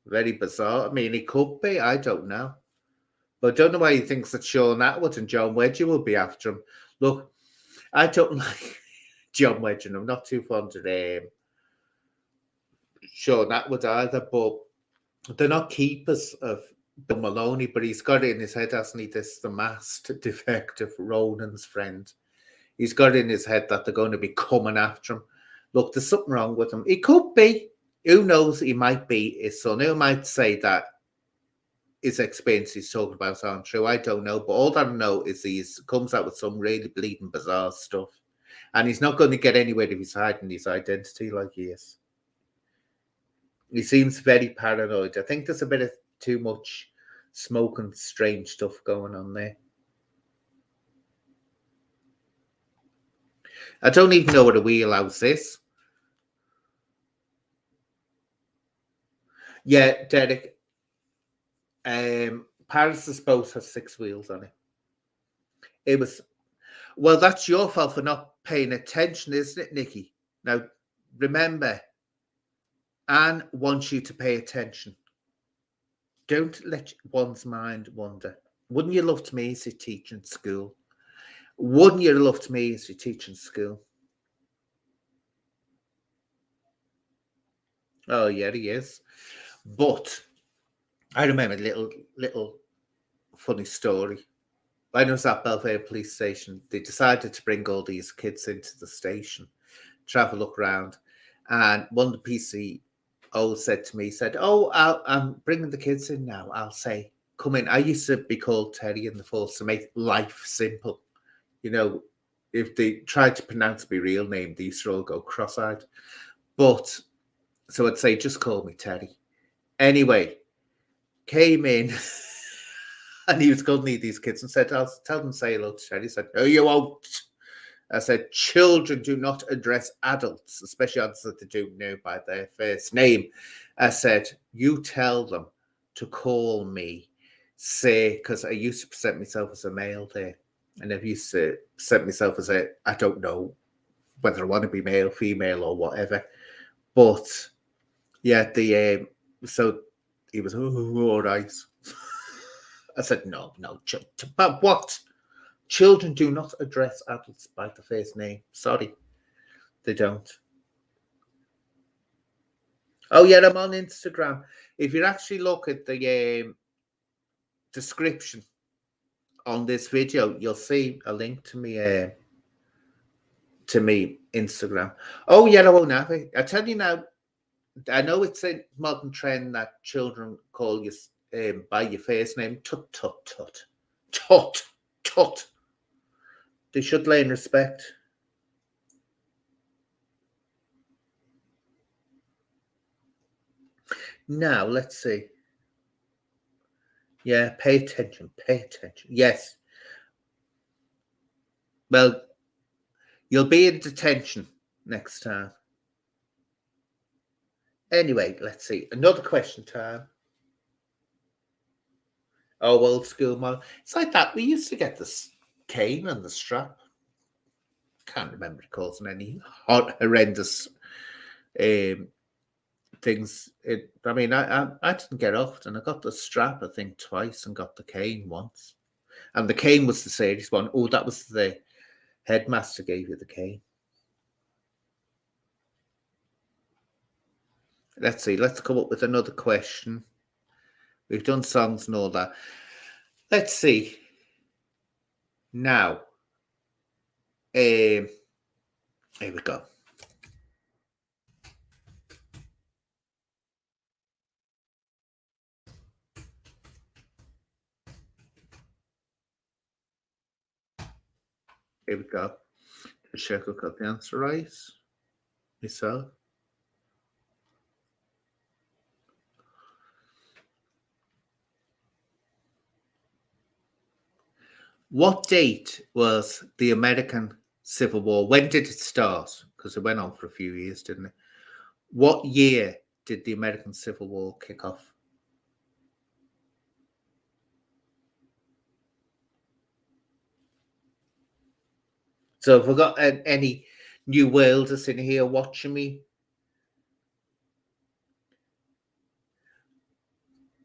Very bizarre. I mean, he could be. I don't know. But I don't know why he thinks that Sean Atwood and John Wedger will be after him. Look, I don't like John Wedger, and I'm not too fond of Sean Atwood either, but they're not keepers of Bill Maloney, but he's got it in his head, hasn't he? This the masked defective Ronan's friend. He's got it in his head that they're going to be coming after him. Look, there's something wrong with him. He could be. Who knows? He might be his son. Who might say that his experience he's talking about aren't true? I don't know. But all that I know is he comes out with some really bleeding bizarre stuff. And he's not going to get anywhere if he's hiding his identity like he is. He seems very paranoid. I think there's a bit of too much smoking strange stuff going on there. I don't even know what a wheelhouse is. Yeah, Derek. Paris's boat has 6 wheels on it. It was, well, that's your fault for not paying attention, isn't it, Nikki? Now, remember, Anne wants you to pay attention. Don't let one's mind wander. Wouldn't you love to me as you teach in school? Wouldn't you love to me as you teach in school? Oh, yeah, he is. But I remember a little funny story. When I was at Belvedere Police Station, they decided to bring all these kids into the station to have a look around. And one of the PCOs said to me, he said, "Oh, I'm bringing the kids in now." I'll say, "Come in." I used to be called Terry in the force to make life simple. You know, if they tried to pronounce my real name, they used to all go cross-eyed. But, so I'd say, just call me Terry. Anyway, came in and he was going to lead these kids and said, "I'll tell them say hello to Terry." He said, "No, you won't." I said, "Children do not address adults, especially adults that they do know by their first name." I said, "You tell them to call me, say," because I used to present myself as a male there. And I've used to present myself as I don't know whether I want to be male, female, or whatever. But yeah, so he was, "Oh, all right." I said, no, but what? Children do not address adults by the first name. Sorry, they don't. Oh, yeah, I'm on Instagram. If you actually look at the description on this video, you'll see a link to me Instagram. Oh, yeah, I won't have it. I tell you now, I know it's a modern trend that children call you by your first name. Tut, tut, tut. Tut, tut. They should learn respect. Now, let's see. Yeah, pay attention. Pay attention. Yes. Well, you'll be in detention next time. Anyway, let's see. Another question time. Oh, old school model. It's like that. We used to get this cane and the strap. Can't remember it causing any horrendous things. I mean, I didn't get off, and I got the strap, I think, twice, and got the cane once. And the cane was the serious one. Oh, that was the headmaster gave you the cane. Let's see. Let's come up with another question. We've done songs and all that. Let's see. Now, here we go. Here we go. Check I got the answer right. Myself. What date was the American Civil War. When did it start? Because it went on for a few years, didn't it? What year did the American Civil War kick off? So have I got any New Worlders in here watching me?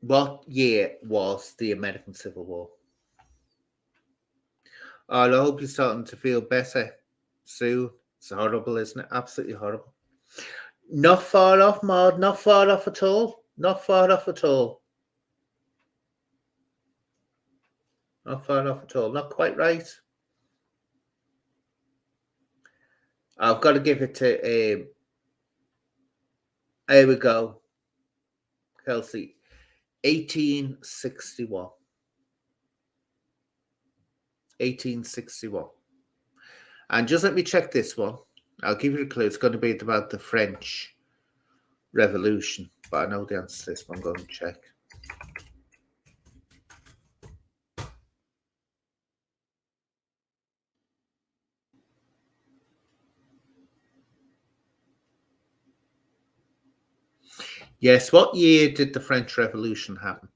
What year was the American Civil War? Oh, I hope you're starting to feel better soon. It's horrible, isn't it? Absolutely horrible. Not far off, Maud. Not far off at all. Not far off at all. Not far off at all. Not quite right. I've got to give it to. Here we go, Kelsey. 1861. 1861. And just let me check this one. I'll give you a clue. It's going to be about the French Revolution, but I know the answer to this one. I'm going to check. Yes, what year did the French Revolution happen?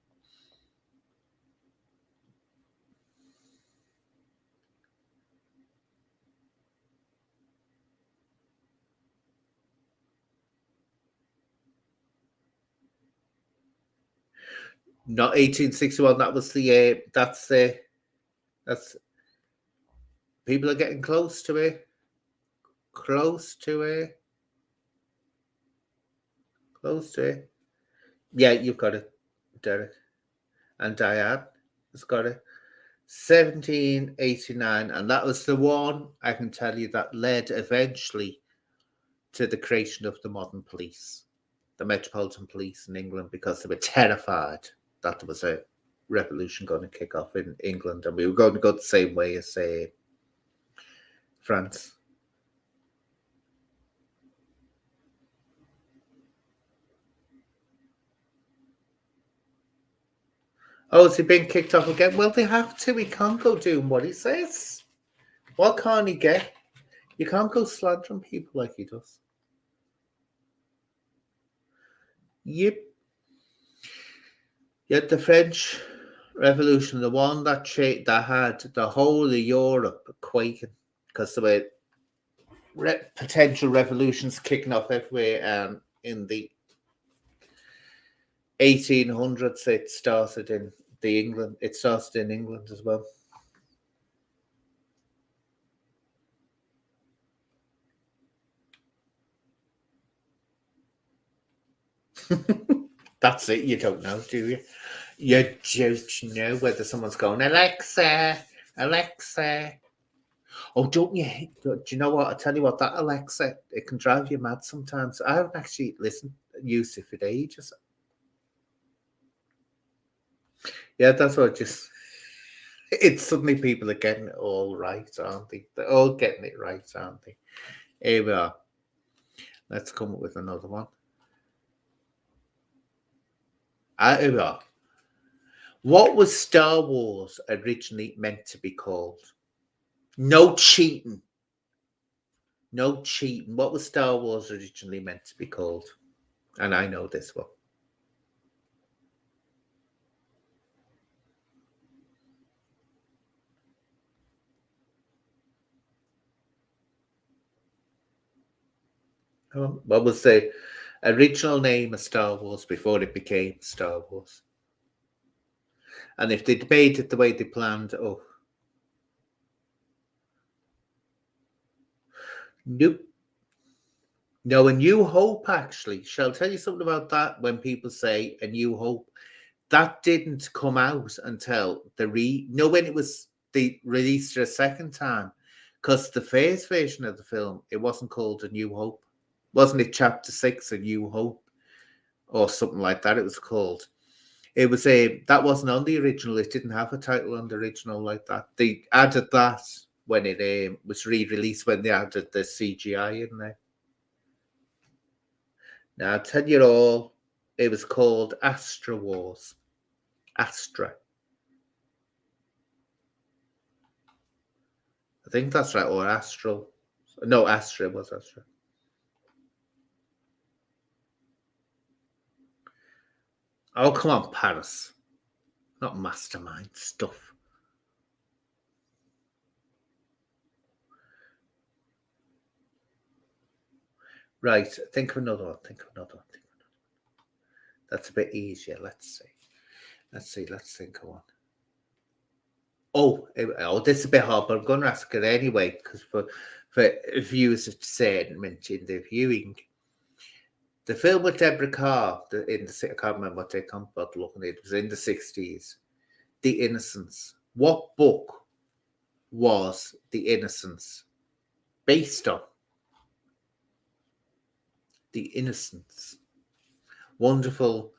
Not 1861. That was the that's people are getting close to it. Close to it. Close to it. Yeah, you've got it, Derek. And Diane has got it. 1789, and that was the one I can tell you that led eventually to the creation of the modern police, the Metropolitan Police in England, because they were terrified that there was a revolution going to kick off in England, and we were going to go the same way as France. Oh, is he being kicked off again? Well, they have to. He can't go doing what he says. What can't he get? You can't go slandering people like he does. Yep. Yet the French Revolution, the one that had the whole of Europe quaking because there were potential revolutions kicking off everywhere. In the 1800s, it started in England. It started in England as well. That's it. You don't know, do you? You just know whether someone's going, Alexa, Alexa. Oh, don't you? Do you know what? I tell you what, that Alexa, it can drive you mad sometimes. I haven't actually used it for ages. Yeah, that's what it's suddenly people are getting it all right, aren't they? They're all getting it right, aren't they? Here we are. Let's come up with another one. Here we are. What was Star Wars originally meant to be called? No cheating. No cheating. What was Star Wars originally meant to be called? And I know this one. What was the original name of Star Wars before it became Star Wars? And if they made it the way they planned, nope. No, A New Hope, actually. Shall I tell you something about that? When people say A New Hope, that didn't come out until when it was they released it a second time. Because the first version of the film, it wasn't called A New Hope. Wasn't it Chapter 6, A New Hope? Or something like that it was called. It was that wasn't on the original. It didn't have a title on the original like that. They added that when it was re-released, when they added the CGI in there. Now, I'll tell you all, it was called Astra Wars. Astra. I think that's right. Or Astral. No, Astra was Astra. Oh, come on, Paris. Not mastermind stuff. Right, think of another one. That's a bit easier. Let's think of one. Oh, this is a bit hard, but I'm going to ask it anyway, because for viewers' discernment in the viewing. The film with Deborah Carr, I can't remember what they come about looking at, it was in the 60s. The Innocents. What book was The Innocents based on? The Innocents. Wonderful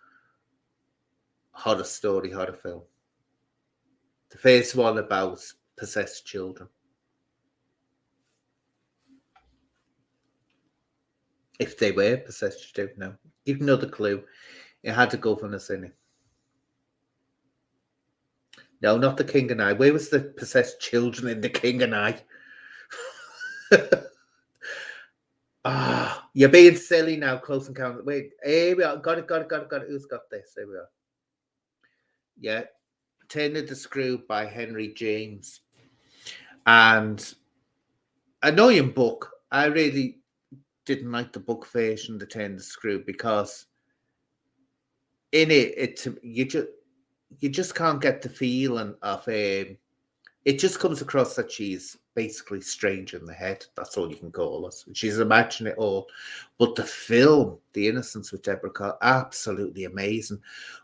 horror story, horror film. The first one about possessed children. If they were possessed, you don't know. Give another clue. It had a governess in it. No, not The King and I. Where was the possessed children in The King and I? You're being silly now. Close Encounter. Wait, here we are. Got it. Who's got this? Here we are. Yeah. Turn of the Screw by Henry James. And annoying book. I really didn't like the book version, The Turn of the Screw, because in it you just can't get the feeling of it just comes across that she's basically strange in the head. That's all you can call us. She's imagining it all. But the film, The Innocents with Deborah Carr, absolutely amazing.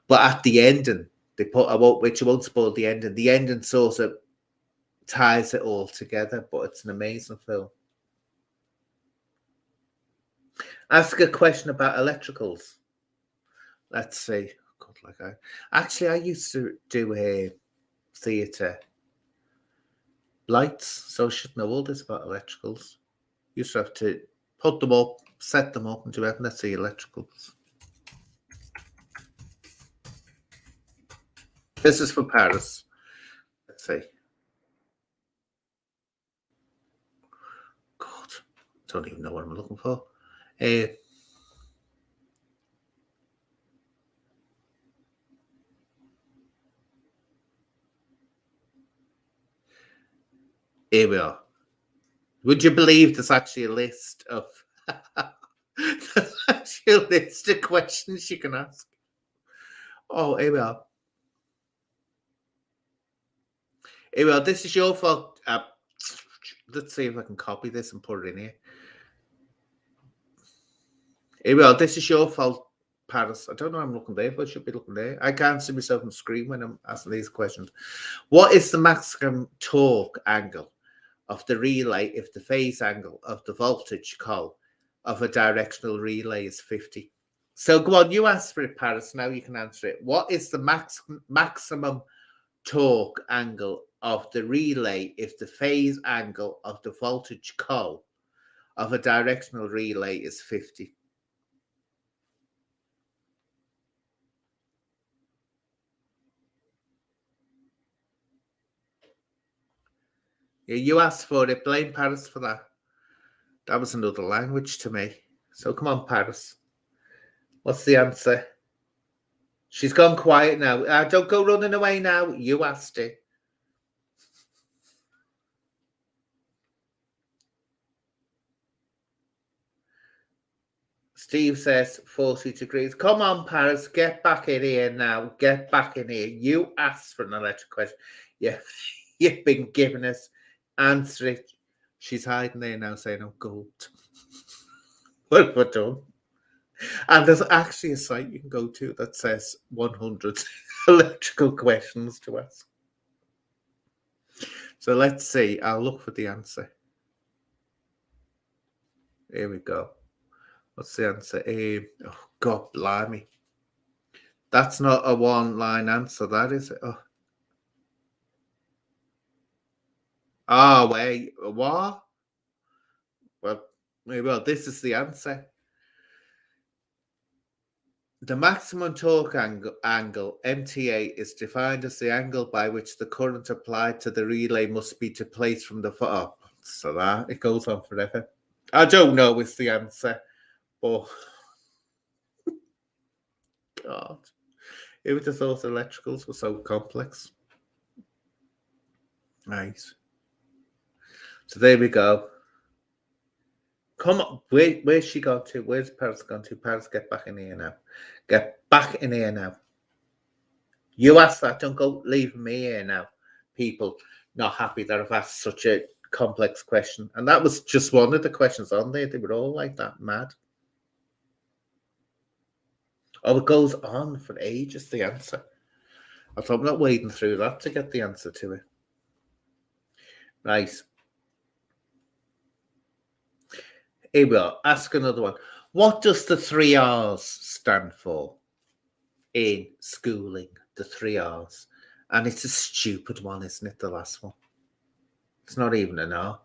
But at the ending, they put which I won't spoil the ending. The ending sort of ties it all together, but it's an amazing film. Ask a question about electricals. Let's see. I used to do a theatre lights, so I should know all this about electricals. Used to have to put them up, set them up, and do everything. Let's see, electricals. This is for Paris. Let's see. God, I don't even know what I'm looking for. Here we are. Would you believe there's actually a list of questions you can ask? Oh, here we are. Here we are. This is your fault. Let's see if I can copy this and put it in here. Here we are. This is your fault, Paris. I don't know. I'm looking there, but I should be looking there. I can't see myself on the screen when I'm asking these questions. What is the maximum torque angle of the relay if the phase angle of the voltage call of a directional relay is 50? So go on, you ask for it, Paris. Now you can answer it. What is the maximum torque angle of the relay if the phase angle of the voltage call of a directional relay is 50? Yeah, you asked for it. Blame Paris for that. That was another language to me. So come on, Paris. What's the answer? She's gone quiet now. Don't go running away now. You asked it. Steve says 40 degrees. Come on, Paris. Get back in here now. Get back in here. You asked for an electric question. Yeah, you've been giving us. Answer it. She's hiding there now saying, oh, gold. What have I done? And there's actually a site you can go to that says 100 electrical questions to ask. So let's see. I'll look for the answer. Here we go. What's the answer? Oh, God, blimey. That's not a one-line answer, that is it? Oh, wait. What? Well, this is the answer. The maximum torque angle, MTA, is defined as the angle by which the current applied to the relay must be displaced from the foot up. So that it goes on forever. I don't know is the answer, but God, who would have thought electricals were so complex? Nice. So there we go. Come on, where's she gone to? Where's Paris gone to? Paris, get back in here now. Get back in here now. You asked that, don't go leaving me here now. People not happy that I've asked such a complex question. And that was just one of the questions on there. They were all like that, mad. Oh, it goes on for ages, the answer. I thought I'm not wading through that to get the answer to it. Right. Here we are. Ask another one. What does the 3 R's stand for in schooling? The 3 R's. And it's a stupid one, isn't it? The last one. It's not even an R.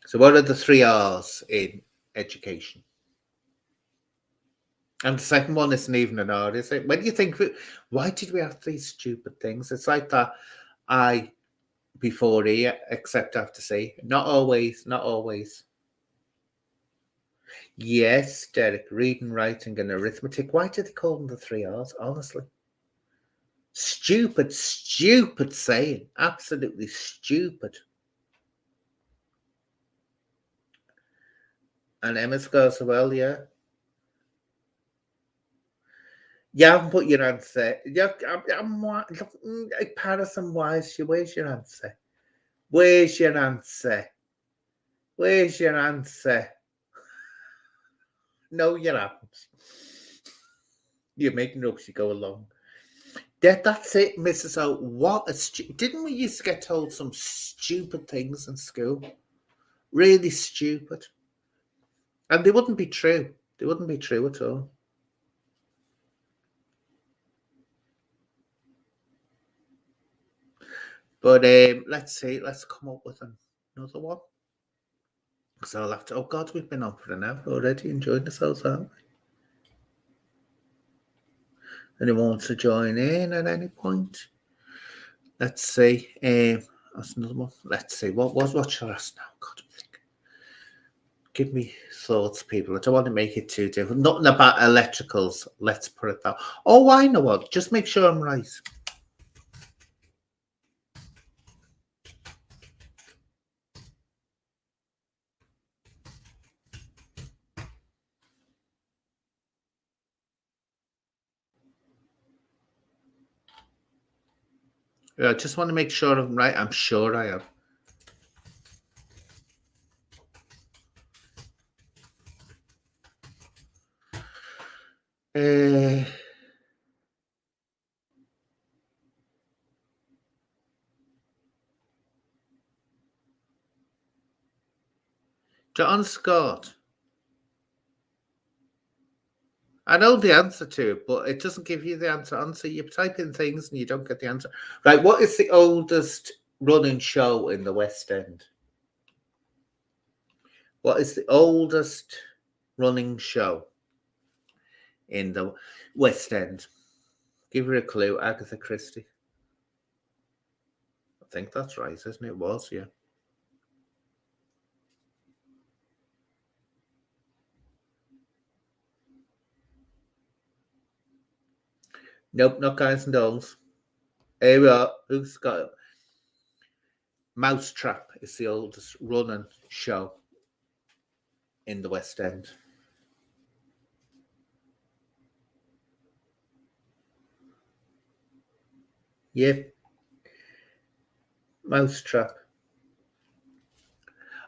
So what are the 3 R's in education? And the second one isn't even an R, is it? When you think, why did we have these stupid things? It's like that I before E, except I have to say, not always, not always. Yes, Derek, reading, writing, and arithmetic. Why did they call them the 3 R's? Honestly. Stupid saying. Absolutely stupid. And Emma's goes, well, yeah. You haven't put your answer. Paris and Wise, where's your answer? Where's your answer? Where's your answer? No, you haven't. You're making up as you go along. That's it, Mrs. O. What a didn't we used to get told some stupid things in school? Really stupid. And they wouldn't be true. They wouldn't be true at all. But let's see. Let's come up with another one. Because I'll have to. Oh God, we've been on for an hour already. Enjoying ourselves, aren't we? Anyone wants to join in at any point? Let's see. That's another one. Let's see. What shall I ask now? God, give me thoughts, people. I don't want to make it too difficult. Nothing about electricals. Let's put it that. Oh, I know what. Just make sure I'm right. I just want to make sure I'm right. I'm sure I am. John Scott. I know the answer to it, but it doesn't give you the answer. You type in things and you don't get the answer. Right, what is the oldest running show in the West End? What is the oldest running show in the West End? Give her a clue, Agatha Christie. I think that's right, isn't it? It was, yeah. Nope, not Guys and Dolls. Here we are. Who's got it? Mousetrap is the oldest running show in the West End. Yep. Mousetrap.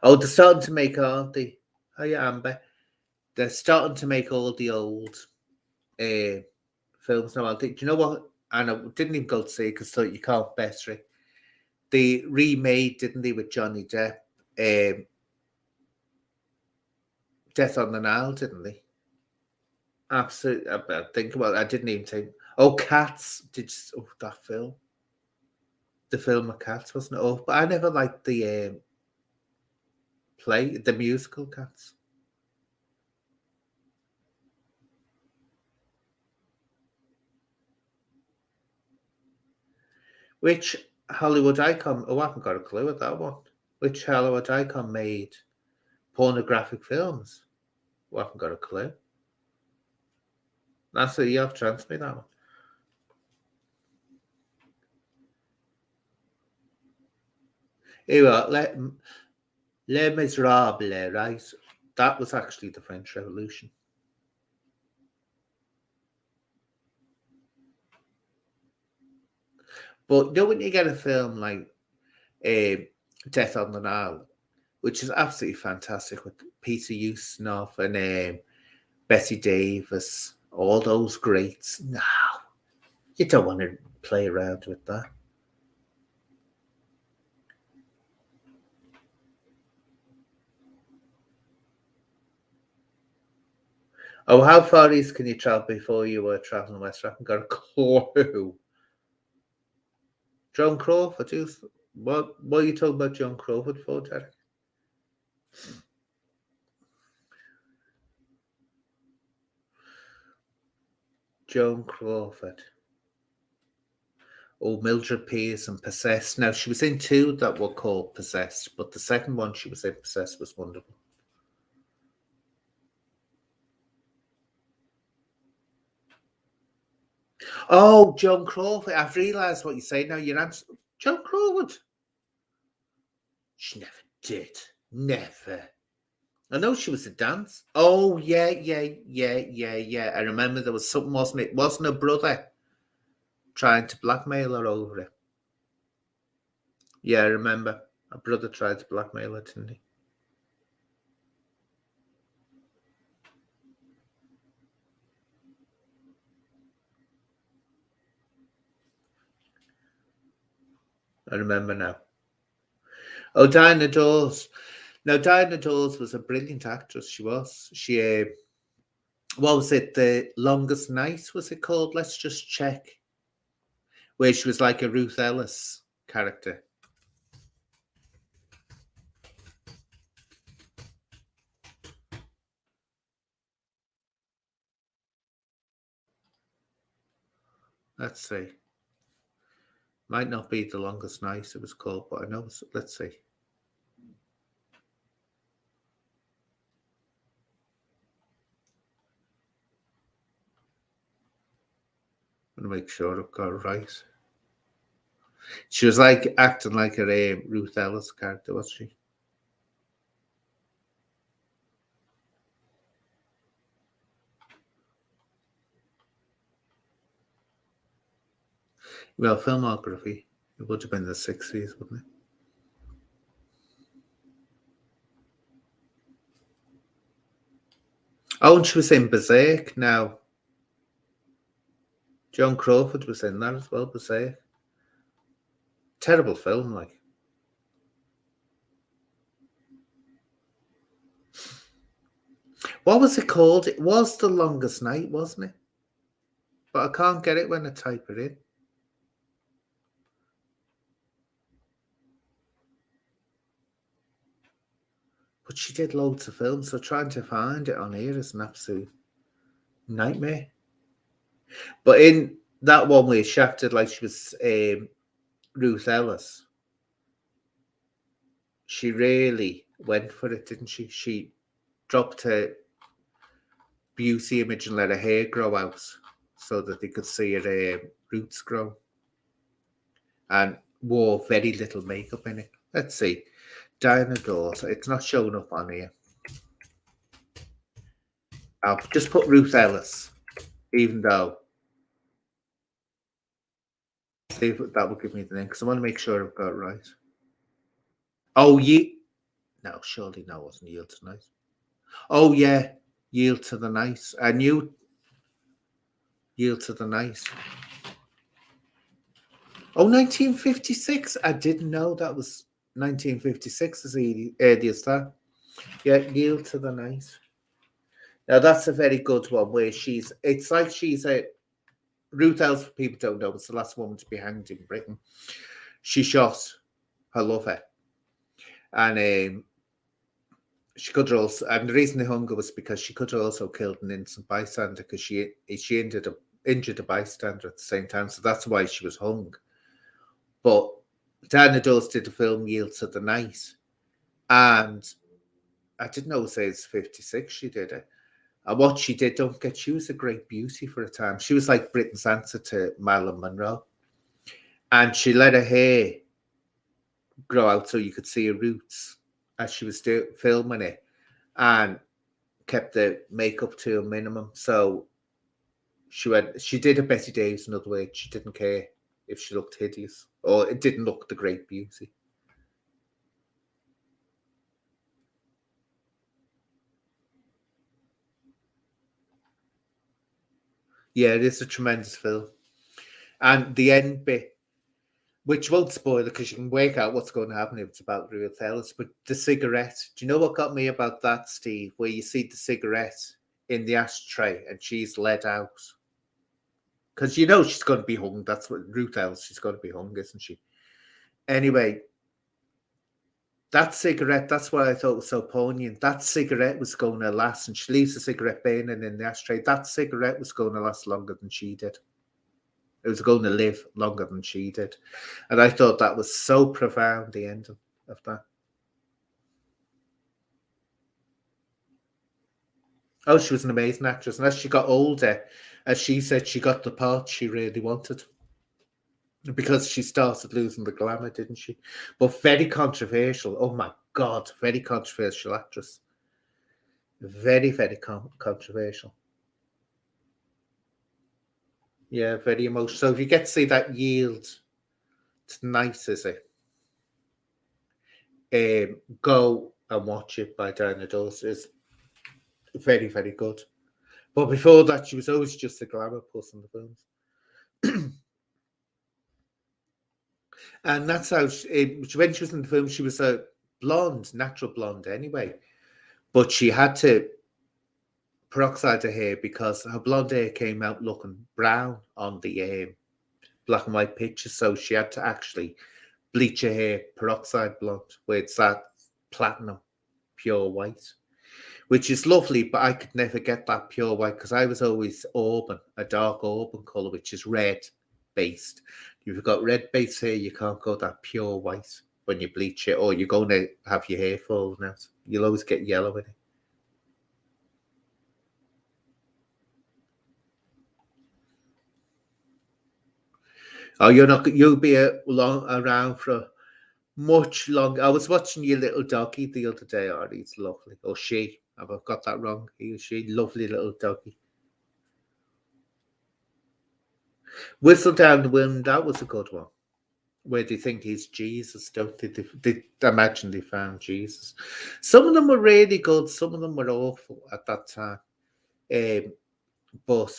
Oh, they're starting to make, aren't they? Oh, yeah, Amber. They're starting to make all the old films now. Do you know what? And I didn't even go to see it because I thought you can't better it. They remade, didn't they, with Johnny Depp? Death on the Nile, didn't they? Absolutely. I think about it. I didn't even think. Oh, Cats. That film? The film of Cats, wasn't it? Oh, but I never liked the play, the musical Cats. Which Hollywood icon? Oh, I haven't got a clue at that one. Which Hollywood icon made pornographic films? Oh, I haven't got a clue. That's it. You have to transfer that one. Here we are. Les Miserables, right? That was actually the French Revolution. But you know when you get a film like Death on the Nile, which is absolutely fantastic with Peter Ustinov and Bette Davis, all those greats. No, you don't want to play around with that. Oh, how far east can you travel before you were traveling west? I haven't got a clue. Joan Crawford. What are you talking about Joan Crawford for, Derek? Joan Crawford. Oh, Mildred Pierce and Possessed. Now, she was in two that were called Possessed, but the second one she was in, Possessed, was wonderful. Oh, Joan Crawford. I've realised what you say now. Your answer. Joan Crawford. She never did. Never. I know she was a dance. Oh, yeah. I remember there was something, wasn't it? Wasn't her brother trying to blackmail her over it? Yeah, I remember. Her brother tried to blackmail her, didn't he? I remember now. Oh, Diana Dawes. Now, Diana Dawes was a brilliant actress. She was. What was it? The Longest Night, was it called? Let's just check. Where she was like a Ruth Ellis character. Let's see. Might not be The Longest Night it was called, but I know. Let's see. I'm going to make sure I've got it right. She was like acting like a Ruth Ellis character, was she? Well, filmography. It would have been the 60s, wouldn't it? Oh, and she was in Berserk now. Joan Crawford was in that as well, Berserk. Terrible film, like. What was it called? It was The Longest Night, wasn't it? But I can't get it when I type it in. But she did loads of films, so trying to find it on here is an absolute nightmare. But in that one where she acted like she was Ruth Ellis, she really went for it, didn't she? She dropped her beauty image and let her hair grow out so that they could see her roots grow, and wore very little makeup in it. Let's see. Diana Dawes. It's not showing up on here. I'll just put Ruth Ellis, even though. See if that will give me the name, because I want to make sure I've got it right. Oh, no, surely no, it wasn't Yield to Night. Oh, yeah, Yield to the Night. I knew Yield to the Night. Oh, 1956. I didn't know that was 1956 as early as that. Yeah, Yield to the Night. Now, that's a very good one where it's like she's a Ruth Ellis, for people don't know, was the last woman to be hanged in Britain. She shot her lover. And she could have also, and the reason they hung her was because she could have also killed an innocent bystander, because she injured a bystander at the same time. So that's why she was hung. But Diana Dawes did the film Yields of the Night, and I didn't know it was 56 she did it. And what she did, don't forget, she was a great beauty for a time. She was like Britain's answer to Marilyn Monroe. And she let her hair grow out so you could see her roots as she was filming it, and kept the makeup to a minimum. So she did a Betty Davis, in other words. She didn't care if she looked hideous or it didn't look the great beauty. Yeah, it is a tremendous film. And the end bit, which won't spoil it because you can work out what's going to happen if it's about real fellas, but the cigarette. Do you know what got me about that, Steve? Where you see the cigarette in the ashtray and she's let out. Because you know she's going to be hung. That's what Ruth tells. She's going to be hung, isn't she? Anyway, that cigarette, that's what I thought was so poignant. That cigarette was going to last, and she leaves the cigarette burning in the ashtray. That cigarette was going to last longer than she did. It was going to live longer than she did. And I thought that was so profound, the ending of that. Oh, she was an amazing actress. And as she got older, as she said, she got the part she really wanted. Because she started losing the glamour, didn't she? But very controversial. Oh my God, very controversial actress. Very, very controversial. Yeah, very emotional. So if you get to see that Yield tonight, is it? Go and watch it by Diana Dawes. It's very, very good. But before that, she was always just a glamour puss in the films. And that's how when she was in the film, she was a blonde, natural blonde anyway. But she had to peroxide her hair because her blonde hair came out looking brown on the black and white pictures. So she had to actually bleach her hair peroxide blonde, where it's that platinum, pure white, which is lovely. But I could never get that pure white because I was always auburn, a dark auburn color, which is red based. If you've got red base hair, you can't go that pure white when you bleach it, or you're going to have your hair falling out. You'll always get yellow in it. Oh, you'll be around for much longer. I was watching your little doggy the other day. Oh, he's lovely. Or she. Have I got that wrong? He or she. Lovely little doggy. Whistle Down the Wind. That was a good one. Where they think he's Jesus, don't they? They imagine they found Jesus. Some of them were really good. Some of them were awful at that time. But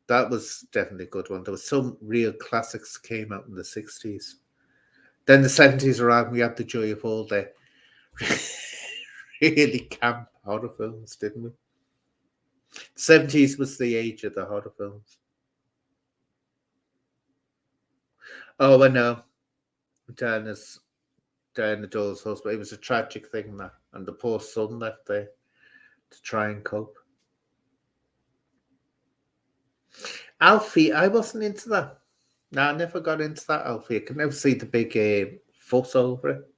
that was definitely a good one. There was some real classics came out in the 60s. Then the 70s around, we had the joy of all the really camp horror films, didn't we? The 70s was the age of the horror films. Oh, I know. Diana Dawes' husband. It was a tragic thing, that. And the poor son left there to try and cope. Alfie, I wasn't into that. No, I never got into that, Alfie. I could never see the big fuss over it.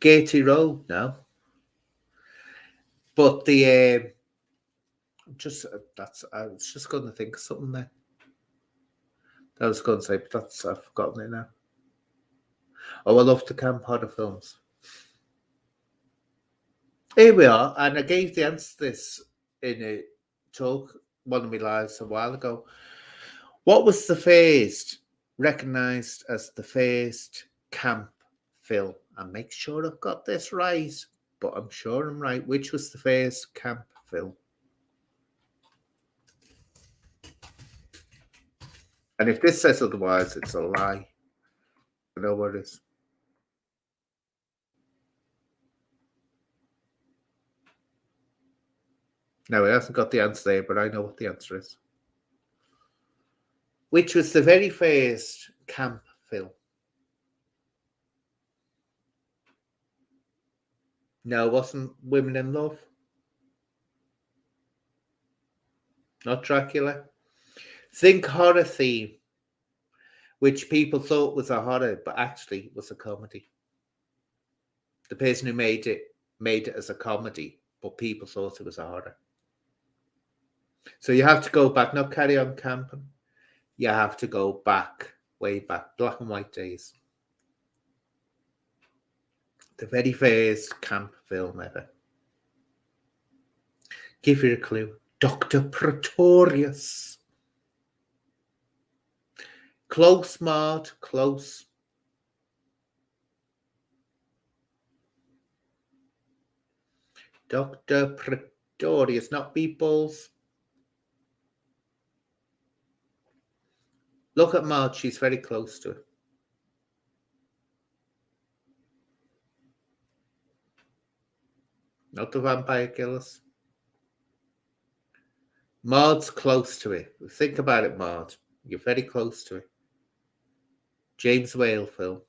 Gaiety Road, no. But the I was just going to think of something there. I was going to say, but I've forgotten it now. Oh, I love the camp horror films. Here we are, and I gave the answer to this in a talk, one of my lives a while ago. What was the first recognised as the first camp film? And make sure I've got this right, but I'm sure I'm right. Which was the first camp film? And if this says otherwise, it's a lie. I know what it is. No, it hasn't got the answer there, but I know what the answer is. Which was the very first camp film? No, it wasn't Women in Love. not Dracula. Think horror theme, which people thought was a horror, but actually was a comedy. The person who made it as a comedy, but people thought it was a horror. So you have to go back, not Carry On Camping. You have to go back, way back, black and white days. The very first camp film ever. Give you a clue. Dr. Pretorius. Close, Maud, close. Dr. Pretorius, not Beeples. Look at Maud, she's very close to it. Not the Vampire Killers. Maud's close to it. Think about it, Maud. You're very close to it. James Whale film.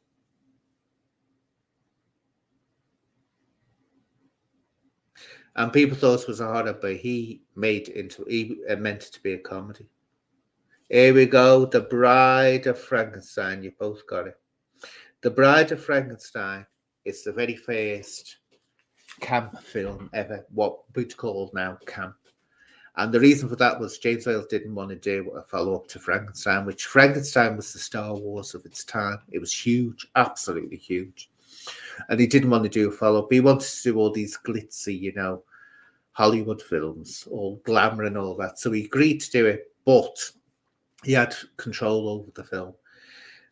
And people thought it was a horror, but he meant it to be a comedy. Here we go. The Bride of Frankenstein. You both got it. The Bride of Frankenstein is the very first camp film ever, what we'd call now camp. And the reason for that was James Whale didn't want to do a follow-up to Frankenstein, which Frankenstein was the Star Wars of its time. It was huge, absolutely huge. And he didn't want to do a follow-up. He wanted to do all these glitzy, Hollywood films, all glamour and all that. So he agreed to do it, but he had control over the film.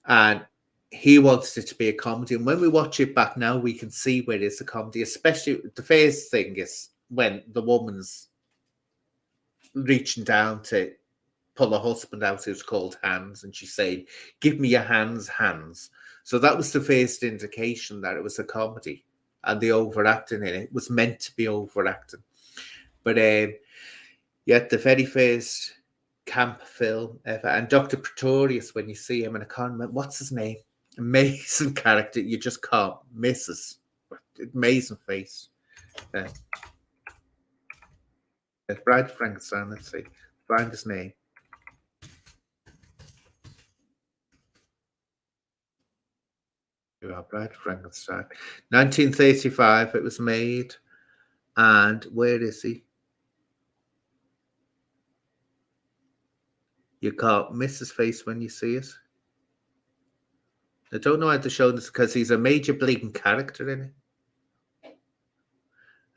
And he wanted it to be a comedy. And when we watch it back now, we can see where it is a comedy, especially the first thing is when the woman's reaching down to pull her husband out who's called Hands, and she's saying, "Give me your hands, Hands." So that was the first indication that it was a comedy, and the overacting in it was meant to be overacting. But the very first camp film ever. And Dr. Pretorius, when you see him, and I can't remember what's his name, amazing character, you just can't miss his amazing face. Bride of Frankenstein, let's see. Find his name. Bride of Frankenstein. 1935 it was made. And where is he? You can't miss his face when you see it. I don't know how to show this because he's a major bleeding character in it.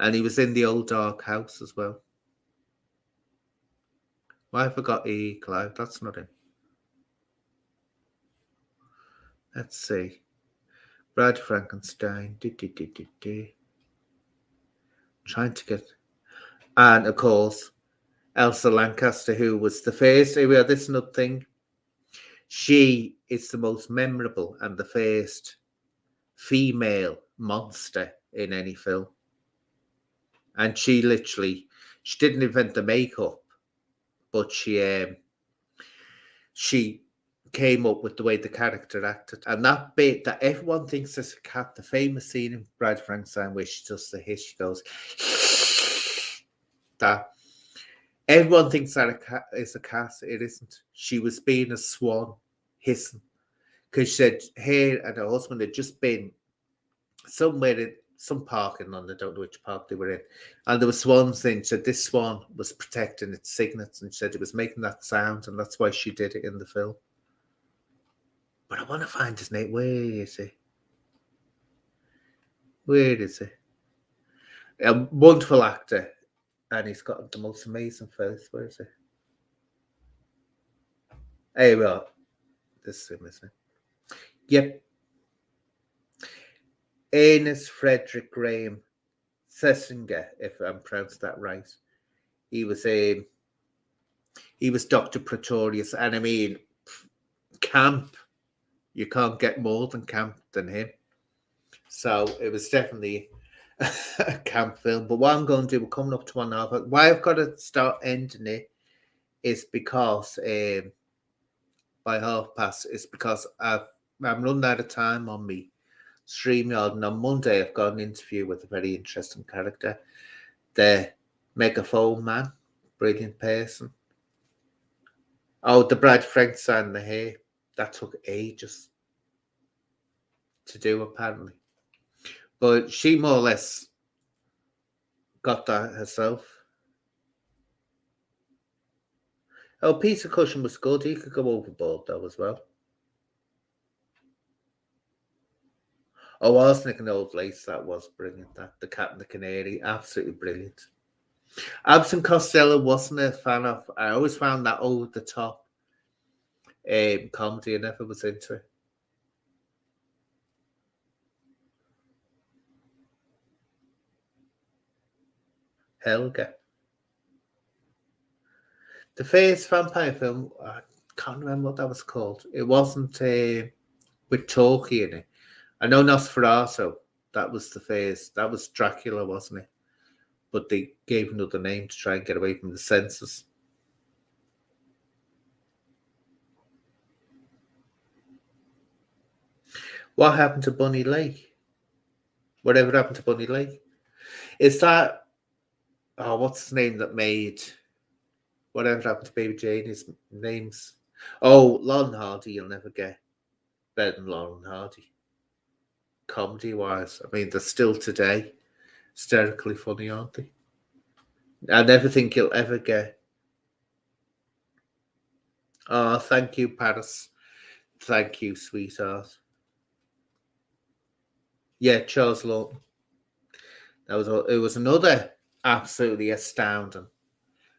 And he was in The Old Dark House as well. Why I forgot E. Clive. That's not him. Let's see. Bride of Frankenstein. Trying to get. And of course, Elsa Lancaster, who was the first. This is another thing. She is the most memorable and the first female monster in any film. And she didn't invent the makeup, but she came up with the way the character acted. And that bit that everyone thinks is a cat, the famous scene in Bride of Frankenstein where she does the hiss, she goes, that everyone thinks that a cat is a cat. It isn't. She was being a swan hissing because she said her and her husband had just been somewhere in some park in London, I don't know which park they were in, and there were swans in. She said this swan was protecting its cygnets, and she said it was making that sound, and that's why she did it in the film. But I want to find his name. Where is he? Where is he? A wonderful actor, and he's got the most amazing face. Where is he? Hey, well, this is him, isn't it? Yep. Ernest Frederick Graham Thesiger, if I'm pronounced that right. He was Dr. Pretorius, and I mean, camp. You can't get more than camp than him. So it was definitely a camp film. But what I'm going to do, we're coming up to 1 hour. Why I've got to start ending it is because by past, it's because I'm running out of time on me StreamYard, and on Monday I've got an interview with a very interesting character, the Megaphone Man, brilliant person, Oh, the Bride of Frankenstein, the hair. That took ages to do, apparently. But she more or less got that herself. Oh, Peter Cushing was good. He could go overboard, though, as well. Oh, Arsenic and Old Lace, that was brilliant. That The Cat and the Canary, absolutely brilliant. Abbott and Costello wasn't a fan of. I always found that over the top comedy. I never was into it. Helga. The first vampire film, I can't remember what that was called. It wasn't with Tolkien in it. I know Nosferatu. That was the first. That was Dracula, wasn't it? But they gave another name to try and get away from the censors. What happened to Bunny Lake? Whatever happened to Bunny Lake? Is that, oh, what's his name that made Whatever Happened to Baby Jane? His name's, oh, Lauren Hardy. You'll never get better than Lauren Hardy. Comedy wise, I mean, they're still today hysterically funny, aren't they? I never think you'll ever get. Oh, thank you, Paris. Thank you, sweetheart. Yeah, Charles Lawton. It was another absolutely astounding.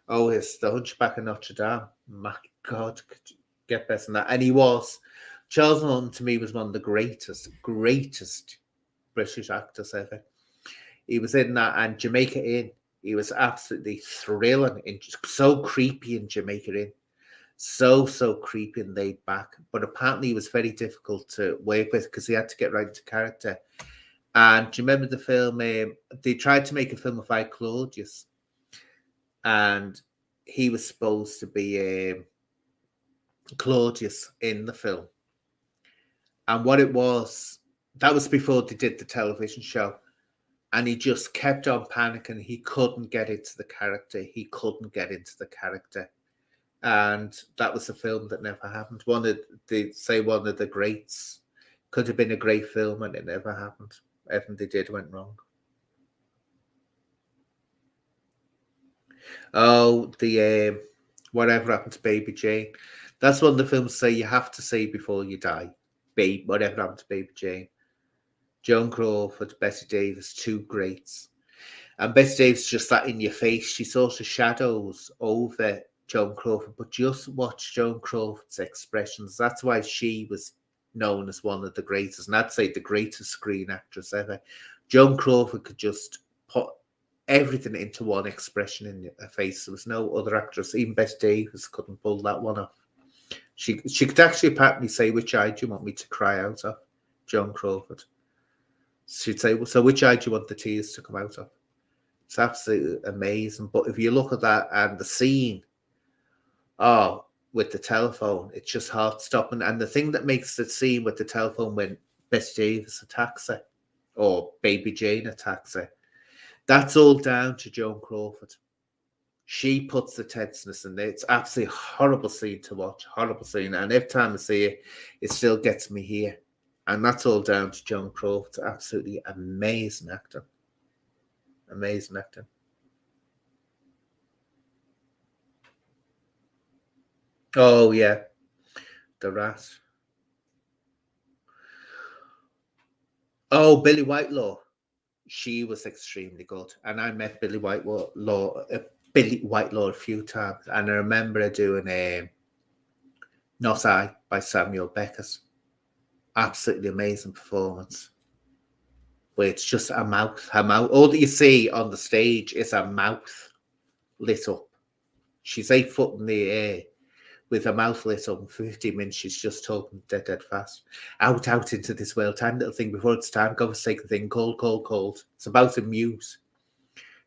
Oh, it's The Hunchback of Notre Dame. My God, could you get better than that? And he was. Charles Lawton to me was one of the greatest British actors ever. He was in that, and Jamaica Inn. He was absolutely thrilling, so creepy in Jamaica Inn. So creepy and laid back. But apparently he was very difficult to work with because he had to get right into character. And do you remember the film? They tried to make a film of I, Claudius, and he was supposed to be Claudius in the film. And what it was, that was before they did the television show. And he just kept on panicking. He couldn't get into the character. And that was a film that never happened. One of the greats. Could have been a great film, and it never happened. Everything they did went wrong. Oh, the Whatever Happened to Baby Jane. That's one of the films say you have to see before you die. Whatever Happened to Baby Jane. Joan Crawford, Bette Davis, two greats. And Bette Davis just that in your face. She sort of shadows over Joan Crawford, but just watch Joan Crawford's expressions. That's why she was known as one of the greatest, and I'd say the greatest screen actress ever. Joan Crawford could just put everything into one expression in her face. There was no other actress, even Bette Davis couldn't pull that one off. She could actually apparently say, "Which eye do you want me to cry out of?" Joan Crawford. She'd say, "Well, so which eye do you want the tears to come out of?" It's absolutely amazing. But if you look at that and the scene, oh, with the telephone, it's just heart-stopping. And the thing that makes the scene with the telephone when Bette Davis attacks her, or Baby Jane attacks her, that's all down to Joan Crawford. She puts the tenseness in there. It's absolutely horrible scene to watch, horrible scene. And every time I see it, it still gets me here. And that's all down to Joan Crawford. Absolutely amazing actor. Amazing actor. Oh, yeah. The Rat. Oh, Billy Whitelaw. She was extremely good. And I met Billy Whitelaw a few times. And I remember her doing Not I by Samuel Beckett. Absolutely amazing performance. Where it's just her mouth. All that you see on the stage is her mouth lit up. She's 8 foot in the air with her mouth lit up. For 15 minutes, she's just talking dead fast. Out into this world. Time little thing before it's time. Go for sake of thing. Cold. It's about a mute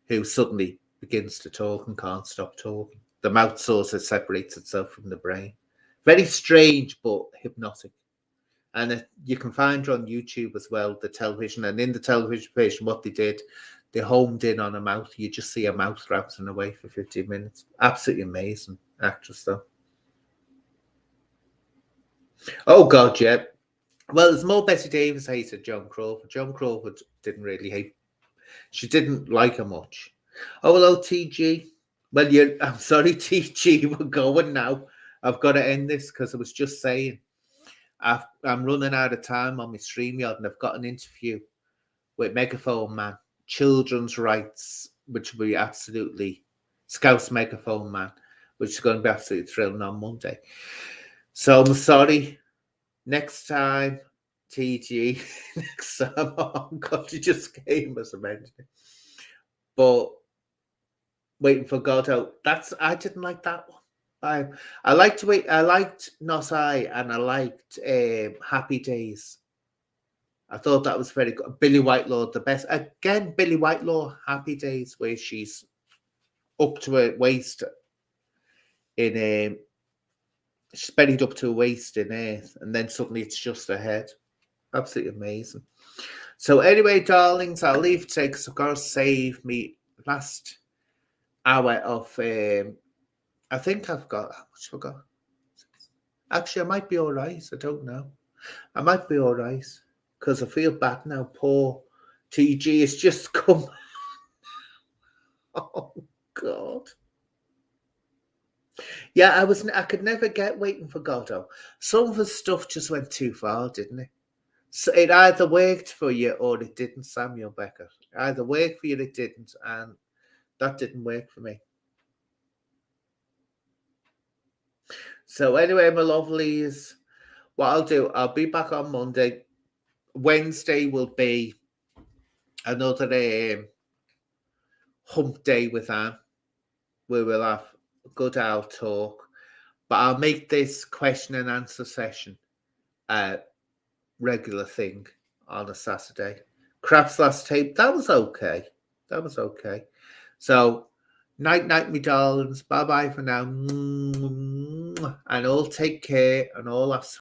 who suddenly begins to talk and can't stop talking. The mouth sort of separates itself from the brain. Very strange, but hypnotic. And you can find her on YouTube as well, the television. And in the television version, what they did, they homed in on a mouth. You just see a mouth rattling away for 15 minutes. Absolutely amazing actress, though. Oh God, yeah. Well, there's more Betty Davis hated Joan Crawford. Joan Crawford didn't really hate. She didn't like her much. Oh, hello, TG. Well, I'm sorry, TG. We're going now. I've got to end this because I was just saying I'm running out of time on my StreamYard, and I've got an interview with Megaphone Man, children's rights, which will be absolutely Scouse Megaphone Man, which is going to be absolutely thrilling on Monday. So I'm sorry. Next time, TG. Next time, oh God, you just came as a mention. But Waiting for Godot, I didn't like that one. I liked Not I, and I liked Happy Days. I thought that was very good. Billy Whitelaw, the best. Again, Billy Whitelaw, Happy Days, where she's up to her waist in she's buried up to her waist in earth, and then suddenly it's just her head. Absolutely amazing. So anyway, darlings, I'll leave today because I've got to save me last hour of I think I've got how much have I got? Actually, I might be all right. I don't know. I might be all right because I feel bad now. Poor TG has just come. Oh God. Yeah, I could never get Waiting for Godot. Some of the stuff just went too far, didn't it? So it either worked for you or it didn't, Samuel Beckett. Either worked for you or it didn't, and that didn't work for me. So anyway, my lovelies, what I'll do, I'll be back on Monday. Wednesday will be another hump day with Anne, where we'll have a good hour talk. But I'll make this question and answer session a regular thing on a Saturday. Crap's last tape, that was okay. That was okay. So, night, me darlings. Bye-bye for now. And all take care and all have